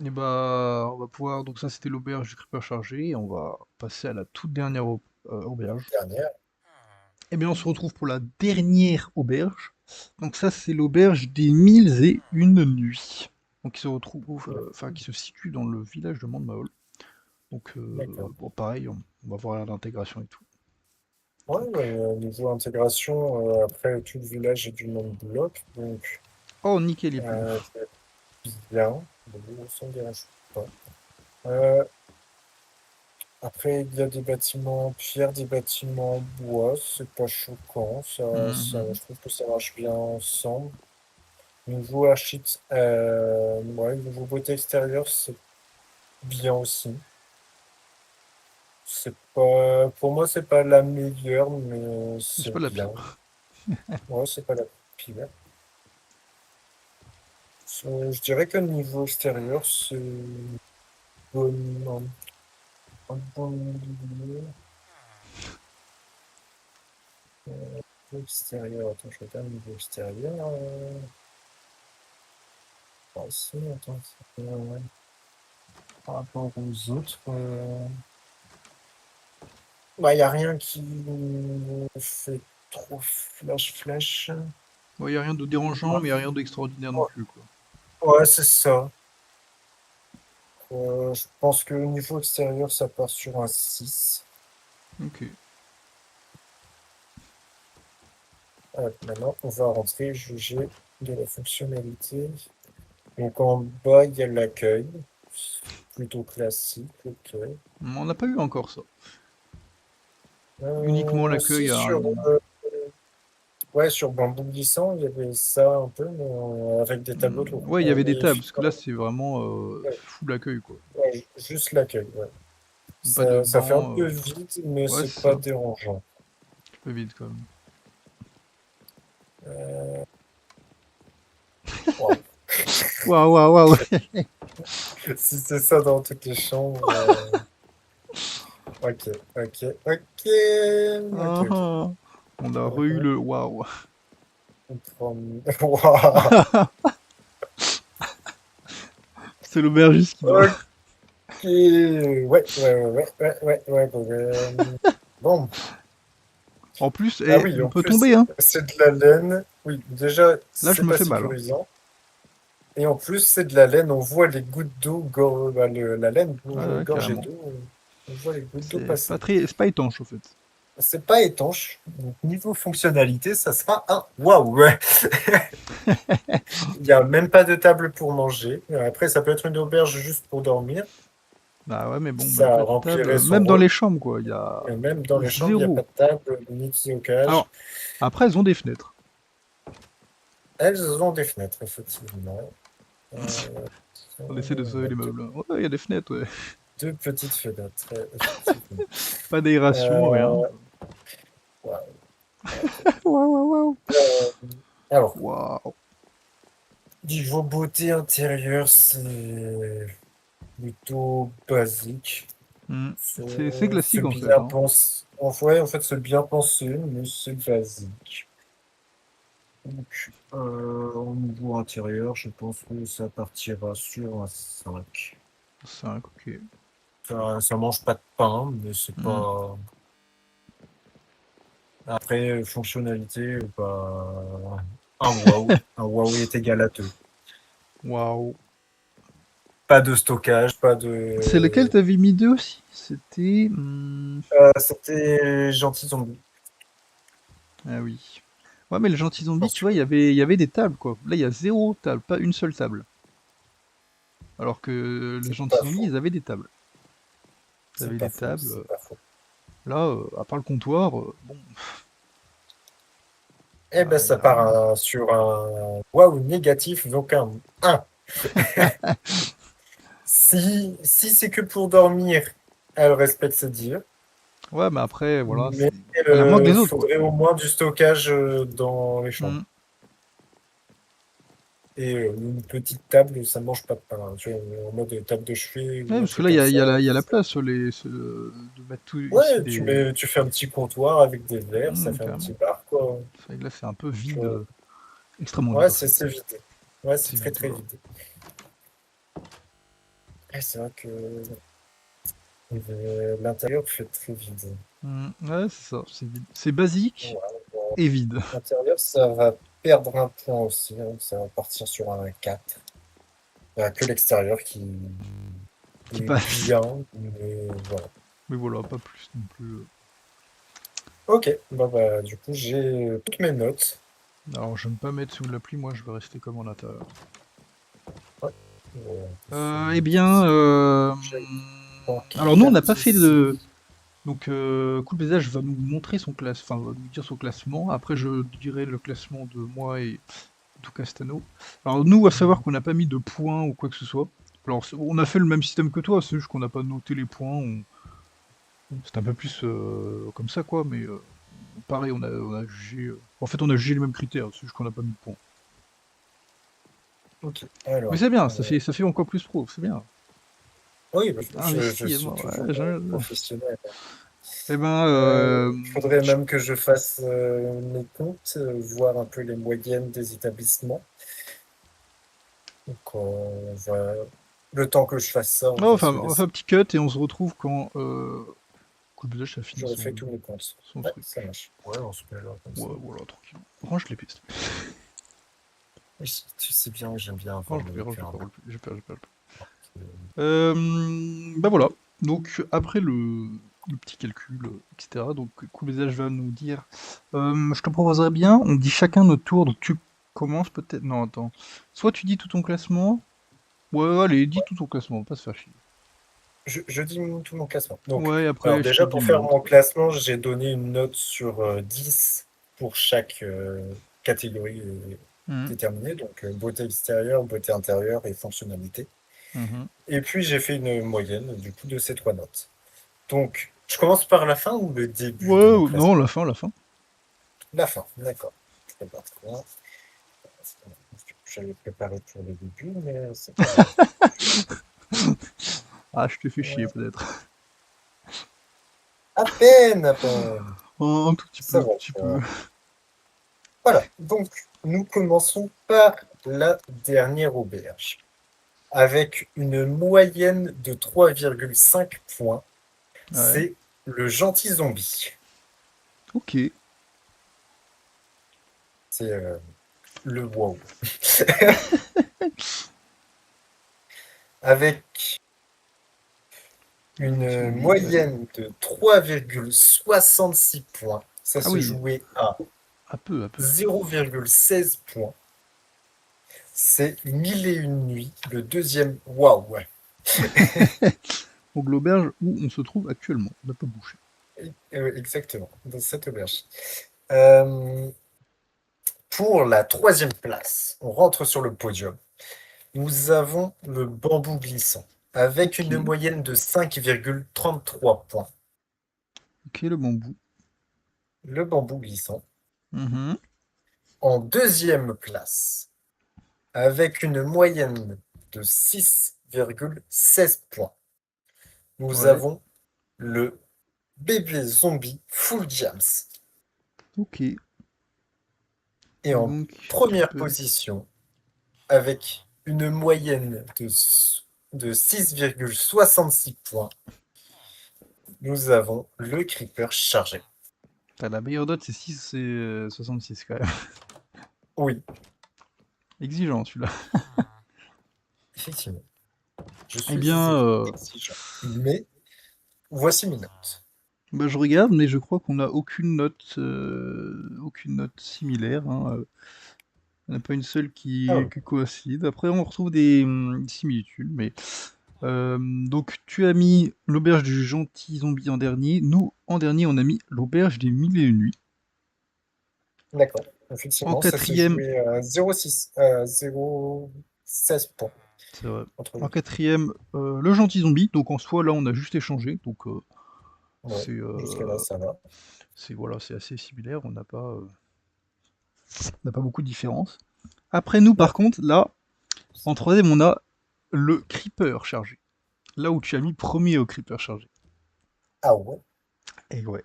Et bah, on va pouvoir. Donc, ça, c'était l'auberge du creeper chargé. Et on va passer à la toute dernière auberge. Dernière. Eh bien, on se retrouve pour la dernière auberge. Donc, ça, c'est l'auberge des mille et une nuits. Donc, qui se retrouve. Enfin, qui se situe dans le village de Mandmaol. Donc, D'accord. bon, pareil, on va voir l'intégration et tout. Ouais, Donc, niveau intégration, après tout le village est du même bloc, donc oh, nickel, il pleut. c'est bien. Bon, ça ne dérange pas. Euh, Après, il y a des bâtiments en pierre, des bâtiments en bois, c'est pas choquant, Mhm. je trouve que ça marche bien ensemble. Niveau ouais, niveau beauté extérieure, c'est bien aussi. C'est pas, pour moi, c'est pas la meilleure, mais Mais c'est c'est pas la bien. pire. Ouais, c'est pas la pire. Je dirais que niveau extérieur, c'est bon, un bon milieu. Extérieur, attends, je regarde le niveau extérieur. Ici, attends, par rapport aux autres, bah, y a rien qui fait trop flash. Il n'y a rien de dérangeant, mais il n'y a rien d'extraordinaire non Ouais, plus, quoi. ouais, c'est ça. Je pense que au niveau extérieur, ça part sur un 6. Ok. Maintenant, on va rentrer juger de la fonctionnalité. Donc en bas, il y a l'accueil. Plutôt classique, ok. On n'a pas eu encore ça. Uniquement Si l'accueil à... sur, ouais, sur Bambou Glissant, il y avait ça un peu, mais avec des tableaux de Ouais, il y avait des mais tables, parce que là, c'est vraiment ouais, full accueil, quoi. ouais, juste l'accueil, ouais. Pas de Ça fait un banc. peu vide, mais Ouais, c'est c'est pas ça. dérangeant. Un peu vide, quand même. Euh, Waouh. Waouh, waouh, waouh. Si c'est ça dans toutes les chambres, ok, ok, ok, ok, Ah, ok. ah. On a re-eu Mhm. le waouh. Waouh. C'est l'aubergiste qui doit. Ok, bon, En plus, ah eh, oui, on en peut plus, tomber, hein. c'est de la laine. Oui, déjà, Là, je c'est me pas fais mal, hein. sécurisant. Et en plus, c'est de la laine. On voit les gouttes d'eau, la laine Ouais, ouais, gorgée carrément. d'eau. On voit les gouttes d'eau C'est pas passer. très, c'est pas étanche, en fait. C'est pas étanche. Donc, niveau fonctionnalité, ça sera un waouh. Ouais. Il n'y a même pas de table pour manger. Après, ça peut être une auberge juste pour dormir. Bah ouais, mais bon, bah, Ça pas de remplirait table. son Même dans rôle. les chambres, quoi. Il y a Et même dans les chambres, il n'y a pas zéro. de table ni de stockage. Alors, après, elles ont des fenêtres. Elles ont des fenêtres, effectivement. Euh, On essaie de sauver ouais, les meubles. Ouais, il y a des fenêtres, ouais. deux petites fenêtres, effectivement. Pas d'aération, rien. Euh, ouais, ok. Waouh, waouh, waouh. Euh, alors, Waouh. niveau beauté intérieure, c'est plutôt basique. Hmm. C'est C'est classique, en fait, bien hein. pensé. En fait, c'est bien pensé, mais c'est basique. Donc, au niveau intérieur, je pense que ça partira sur un 5. 5, ok. Ça mange pas de pain, mais c'est Hmm. pas. Après, fonctionnalité, bah, un waouh. Un waouh est égal à 2. Waouh. Pas de stockage, pas C'est lequel de. t'avais mis deux aussi? C'était... C'était Gentil Zombie. Ah oui. Ouais, mais le gentil zombie, tu Attention. vois, il y avait des tables, quoi. Là, il y a zéro table, pas une seule table. Alors que les C'est gentils pas zombies, faux. ils avaient des tables. Ils C'est avaient pas des faux. tables. C'est pas faux. Là, à part le comptoir, bon, Eh ben, bah, il y ça a rien. part sur un waouh négatif, donc un 1. Si c'est que pour dormir, elle respecte ses dires. Ouais, mais après, voilà, Mais elle a moins que il les autres, quoi. faudrait au moins du stockage dans les chambres. Hmm. Et une petite table, ça mange pas de pain, hein. Tu vois, en mode table de chevet Ouais, ou un parce que truc là, il y comme a, il ça. y a la, il y a la place de mettre tout ici Ouais, des. tu fais un petit comptoir avec des verres, ça fait un petit Carrément. bar, quoi. C'est vrai que là, c'est un peu Tu vide, vois. extrêmement Ouais, vide, en fait. c'est vide. Ouais, c'est C'est très vide, très voilà. vide. Et c'est vrai que l'intérieur fait très vide. Ouais, c'est ça, c'est vide. C'est basique Ouais, bon, et vide. l'intérieur, ça va perdre un point aussi, hein. Ça va partir sur un 4. Il n'y a que l'extérieur qui Qui est passe. bien, mais voilà. Mais voilà, pas plus non plus. Ok, bah, du coup, j'ai toutes mes notes. Alors, je ne vais pas mettre sous l'appli, moi, je vais rester comme en intérieur. Ouais. On peut se Eh mettre bien, ici. J'ai alors nous, on n'a carte pas fait de. ici. Donc, Cool Paysage va nous montrer son classement, enfin, va nous dire son classement. Après, je dirai le classement de moi et tout Castano. Alors, nous, à savoir qu'on n'a pas mis de points ou quoi que ce soit. Alors, on a fait le même système que toi, c'est juste qu'on n'a pas noté les points. C'est un peu plus comme ça, quoi, mais pareil, on a jugé. En fait, on a jugé les mêmes critères, c'est juste qu'on n'a pas mis de points. Ok, Mais alors. c'est bien, ça fait encore plus pro, c'est bien. Oui, bah, T'as je investi, suis moi, toujours ouais, professionnel. Eh ben, Il faudrait même que je fasse mes comptes, voir un peu les moyennes des établissements. Donc, le temps que je fasse ça, on oh, va enfin, se on va faire laisser. un petit cut et on se retrouve quand Cool Visage a fini J'aurais fait tous mes comptes. son Ouais, ça truc. marche. Ouais, on se met là comme ça. Ouais, voilà, tranquille. Range les pistes. Oui, tu sais bien, j'aime bien avoir mon Range les écran. paroles. J'ai peur, j'ai peur. Bah voilà. Donc après le petit calcul, etc. Donc Cool Visage va nous dire. Je te proposerais bien, on dit chacun notre tour. Donc tu commences peut-être. Non, attends. Soit tu dis tout ton classement. Ouais, allez, dis tout ton classement, on va pas se faire chier. Je dis tout mon classement. Donc, Ouais, alors après je te déjà, dis pour le faire mien. mon classement, j'ai donné une note sur 10 pour chaque catégorie Mhm, déterminée. Donc, beauté extérieure, beauté intérieure et fonctionnalité. mhm. Et puis, j'ai fait une moyenne, du coup, de ces trois notes. Donc, je commence par la fin ou le début de Ouais, mon non, classement? la fin, la fin. La fin, d'accord. Très bien, très bien. J'avais préparé pour le début, mais c'est pas grave. Ah, je te fais chier Euh, peut-être. À peine, à peine. Un tout petit peu, Ça un va tout le petit peu. faire. Voilà, donc nous commençons par la dernière auberge, avec une moyenne de 3,5 points. Ouais. C'est le gentil zombie. Ok. C'est le wow. Avec Gentil une zombie, ouais. moyenne de 3,66 points. Ça Ah se oui, jouait à à peu, à peu. 0,16 points. C'est Mille et une nuits, le deuxième. Waouh, ouais. Donc l'auberge où on se trouve actuellement, on n'a pas bougé. Exactement, dans cette auberge. Euh, pour la troisième place, on rentre sur le podium. Nous avons le bambou glissant, avec Ok. une moyenne de 5,33 points. Ok, le bambou. Le bambou glissant. Mhm. En deuxième place, avec une moyenne de 6,16 points, nous Ouais. avons le bébé zombie Full Jams. Ok. Et en Donc, première Creeper. position, avec une moyenne de 6,66 points, nous avons le Creeper chargé. T'as la meilleure note, c'est 6 et 66 quand même. Oui, Exigeant celui-là. effectivement, je Eh suis bien, exigeant. Mais voici mes notes. bah, je regarde, mais je crois qu'on n'a aucune note similaire, hein. Il n'y en a pas une seule Ah oui, qui coïncide. Après, on retrouve des similitudes, mais donc tu as mis l'auberge du gentil zombie en dernier. Nous, en dernier, on a mis l'auberge des mille et une nuits. d'accord. En Effectivement, ça s'est quatrième, joué à 0,6, 0,16 points c'est vrai. entre En les deux. quatrième, le gentil zombie. Donc en soi, là, on a juste échangé. Donc Ouais, c'est jusqu'à là, ça va. voilà, c'est assez similaire. On n'a pas beaucoup de différence. Après nous, par D'accord. contre, là, en troisième, on a le creeper chargé. Là où tu as mis premier au creeper chargé. Ah ouais, Et ouais.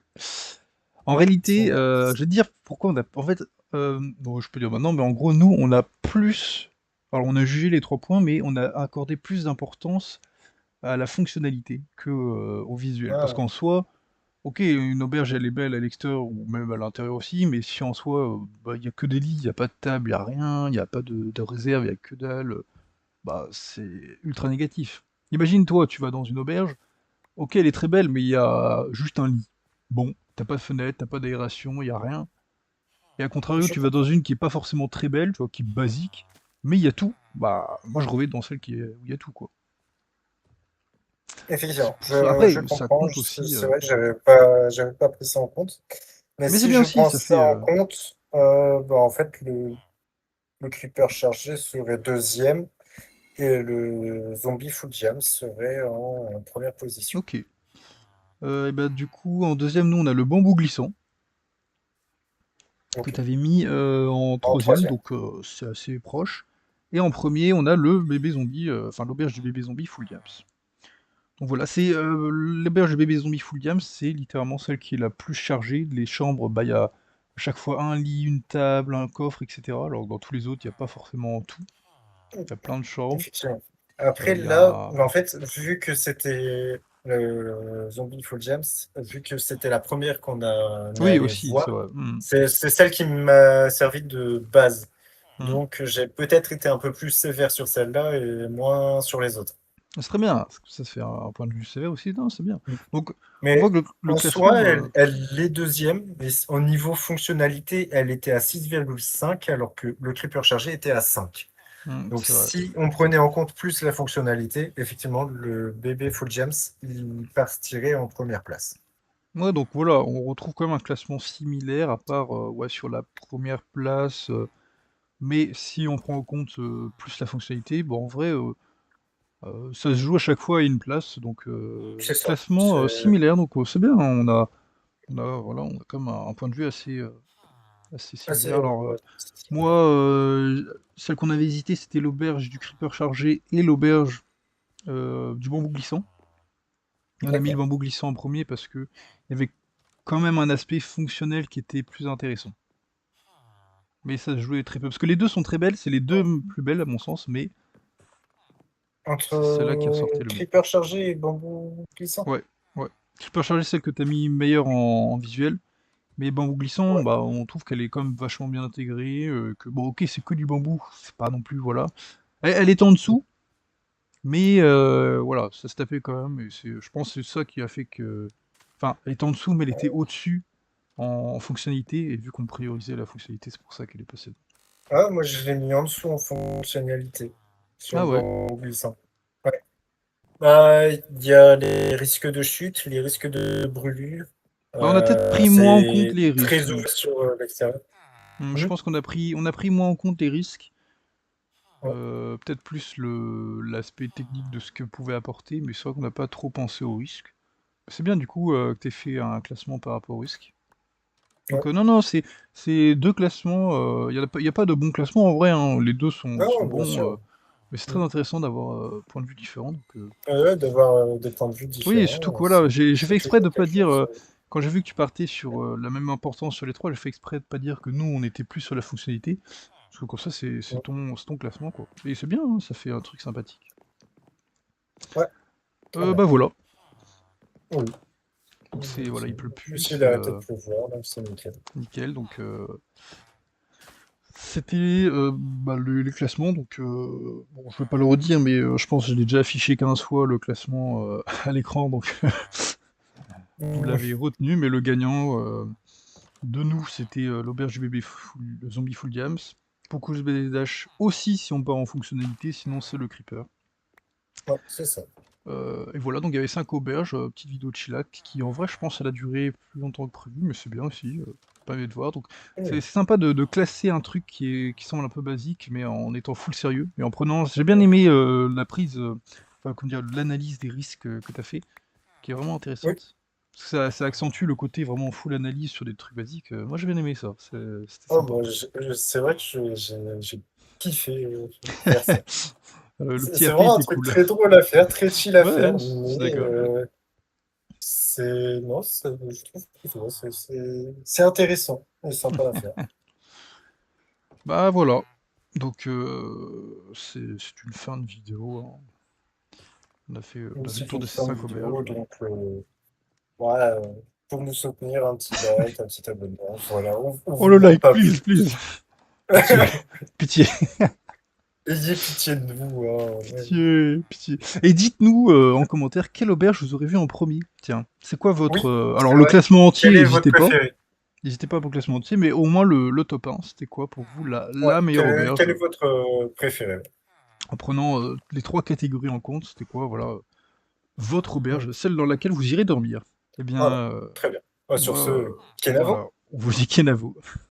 En réalité, effectivement. je vais te dire pourquoi on a. En fait, bon, je peux dire maintenant, mais en gros, nous, on a plus. Alors, on a jugé les 3 points, mais on a accordé plus d'importance à la fonctionnalité que au visuel. Parce Ah, qu'en soi, ok, une auberge, elle est belle à l'extérieur ou même à l'intérieur aussi, mais si en soi, bah, il n'y a que des lits, il n'y a pas de table, il n'y a rien, il n'y a pas de réserve, il n'y a que dalle, bah, c'est ultra négatif. Imagine, toi, tu vas dans une auberge, ok, elle est très belle, mais il y a juste un lit. Bon, t'as pas de fenêtre, t'as pas d'aération, il y a rien. Et à contrario, je tu vas dans comprends. une qui est pas forcément très belle, tu vois, qui est basique, mais il y a tout. Bah, moi je revais dans celle où il y a tout, quoi. C'est Effectivement, pour ça. Après, je ça comprends. compte aussi. C'est vrai que j'avais pas pris ça en compte. Mais Mais c'est si bien je aussi, prends ça ça fait. en compte, bah, en fait, le Creeper chargé serait deuxième et le zombie full jam serait en première position. Ok. Et bah, du coup, en deuxième, nous, on a le bambou glissant, que Ok, tu avais mis en en troisième, troisième. donc c'est assez proche. Et en premier, on a le bébé zombie, enfin l'auberge du bébé zombie Full Gaps. Donc voilà, c'est l'auberge de bébé zombie full gamme, c'est littéralement celle qui est la plus chargée. Les chambres, bah il y a à chaque fois un lit, une table, un coffre, etc. Alors que dans tous les autres, il n'y a pas forcément tout. Il y a plein de chambres. Effectivement. Après, Il y là, a. en fait, vu que c'était le Zombie Full Gems, vu que c'était la première qu'on est Oui, allé aussi, c'est voir, vrai. c'est celle qui m'a servi de base. Hmm. Donc, j'ai peut-être été un peu plus sévère sur celle-là et moins sur les autres. C'est très bien, parce que ça se fait un point de vue sévère aussi, non, c'est bien. Mm. Donc, on voit Mais que le en soi, classement. elle est deuxième. Mais au niveau fonctionnalité, elle était à 6,5 alors que le Creeper chargé était à 5. Donc, C'est vrai. si on prenait en compte plus la fonctionnalité, effectivement, le bébé Full Gems, il partirait en première place. Ouais, donc voilà, on retrouve quand même un classement similaire, à part ouais, sur la première place. Mais si on prend en compte plus la fonctionnalité, bon, en vrai, ça se joue à chaque fois à une place. Donc, C'est ça. classement similaire, donc c'est bien, hein. Voilà, on a quand même un point de vue assez Assez, similaire. Alors, ouais, moi, celle qu'on avait hésité, c'était l'auberge du creeper chargé et l'auberge du bambou glissant. Et on a mis le d'accord. bambou glissant en premier parce que il y avait quand même un aspect fonctionnel qui était plus intéressant. Mais ça se jouait très peu. Parce que les deux sont très belles, c'est les deux plus belles à mon sens, mais Entre c'est celle-là qui ressortait le mieux. Creeper chargé et bambou glissant. Ouais, ouais. Je peux charger celle que t'as mis meilleure en visuel, mais bambou glissant, Ouais. bah on trouve qu'elle est quand même vachement bien intégrée, que bon ok c'est que du bambou, c'est pas non plus voilà. Elle est en dessous, mais voilà, ça se tapait quand même, et je pense que c'est ça qui a fait que. Enfin, elle était en dessous, mais elle était au-dessus en fonctionnalité, et vu qu'on priorisait la fonctionnalité, c'est pour ça qu'elle est passée. Ah, moi, je l'ai mis en dessous en fonctionnalité sur Ah le ouais. bambou glissant. Ouais. Bah, il y a les risques de chute, les risques de brûlure. Bah, on a peut-être pris moins en compte C'est les très risques. ouvert sur l'extérieur. Je Mhm. pense qu'on a pris moins en compte les risques. Ouais. Peut-être plus l'aspect technique de ce que pouvait apporter, mais c'est vrai qu'on n'a pas trop pensé aux risques. C'est bien du coup que tu aies fait un classement par rapport aux risques. Ouais. Donc non, non, c'est deux classements. Il y a pas de bon classement en vrai, hein. Les deux sont Non, bien bons, sûr. mais c'est très Mm. intéressant d'avoir point de vue différents. Donc, Ouais, d'avoir des points de vue oui, et surtout que différents, voilà, j'ai fait c'est exprès de toujours pas quelque dire, chose. quand j'ai vu que tu partais sur la même importance sur les trois, j'ai fait exprès de pas dire que nous on était plus sur la fonctionnalité, parce que comme ça c'est Mm. ton classement quoi. Et c'est bien, hein, ça fait un truc sympathique. Ouais, très bien. Bah voilà, Oui. donc c'est voilà, il pleut plus, Plus il c'est a arrêté de pleuvoir, donc c'est nickel. nickel, donc c'était bah, les classements, donc bon, je vais pas le redire, mais je pense que je l'ai déjà affiché 15 fois le classement à l'écran, donc vous Mm. l'avez retenu, mais le gagnant de nous, c'était l'auberge du bébé le zombie full games. Focus BDH aussi si on part en fonctionnalité, sinon c'est le creeper. Ouais, c'est ça. Et voilà, donc il y avait 5 auberges, petite vidéo de Chillac, qui en vrai je pense elle a duré plus longtemps que prévu, mais c'est bien aussi, pas mal de voir. Donc c'est Mm. c'est sympa de classer un truc qui semble un peu basique, mais en étant full sérieux, et en prenant. J'ai bien Mm. aimé la prise, enfin comment dire, l'analyse des risques que tu as fait, qui est vraiment Oui. intéressante. Parce que ça accentue le côté vraiment full analyse sur des trucs basiques. Moi j'ai bien aimé ça, c'était Oh, sympa. moi, c'est vrai que j'ai kiffé faire ça. Le C'est petit c'est AP vraiment un était truc cool. très drôle à faire, très chill à Ouais, ouais, faire, je suis mais d'accord. c'est non, je trouve que ouais, c'est intéressant et sympa à faire. Bah voilà. Donc c'est une fin de vidéo, hein. On a fait le C'est tour une de ces fin de 5 auberges. vidéo, donc ouais, pour nous soutenir, un petit like, un petit abonnement, voilà, on Oh vous le demande like, pas please, plus. please. Pitié, pitié, Ayez pitié de nous, hein, ouais. pitié, pitié. Et dites-nous en commentaire quelle auberge vous aurez vu en premier. Tiens, c'est quoi votre. Oui, Alors c'est le vrai. classement Quel entier, est votre n'hésitez pas. préféré? N'hésitez pas pour le classement entier, mais au moins le top 1, c'était quoi pour vous Ouais, la meilleure auberge? quel est votre préféré? En prenant les trois catégories en compte, c'était quoi, voilà, votre Mm. auberge, celle dans laquelle vous irez dormir. Eh bien, Voilà, très bien. Sur moi, ce, Kenavo. voilà, on vous dit Kenavo.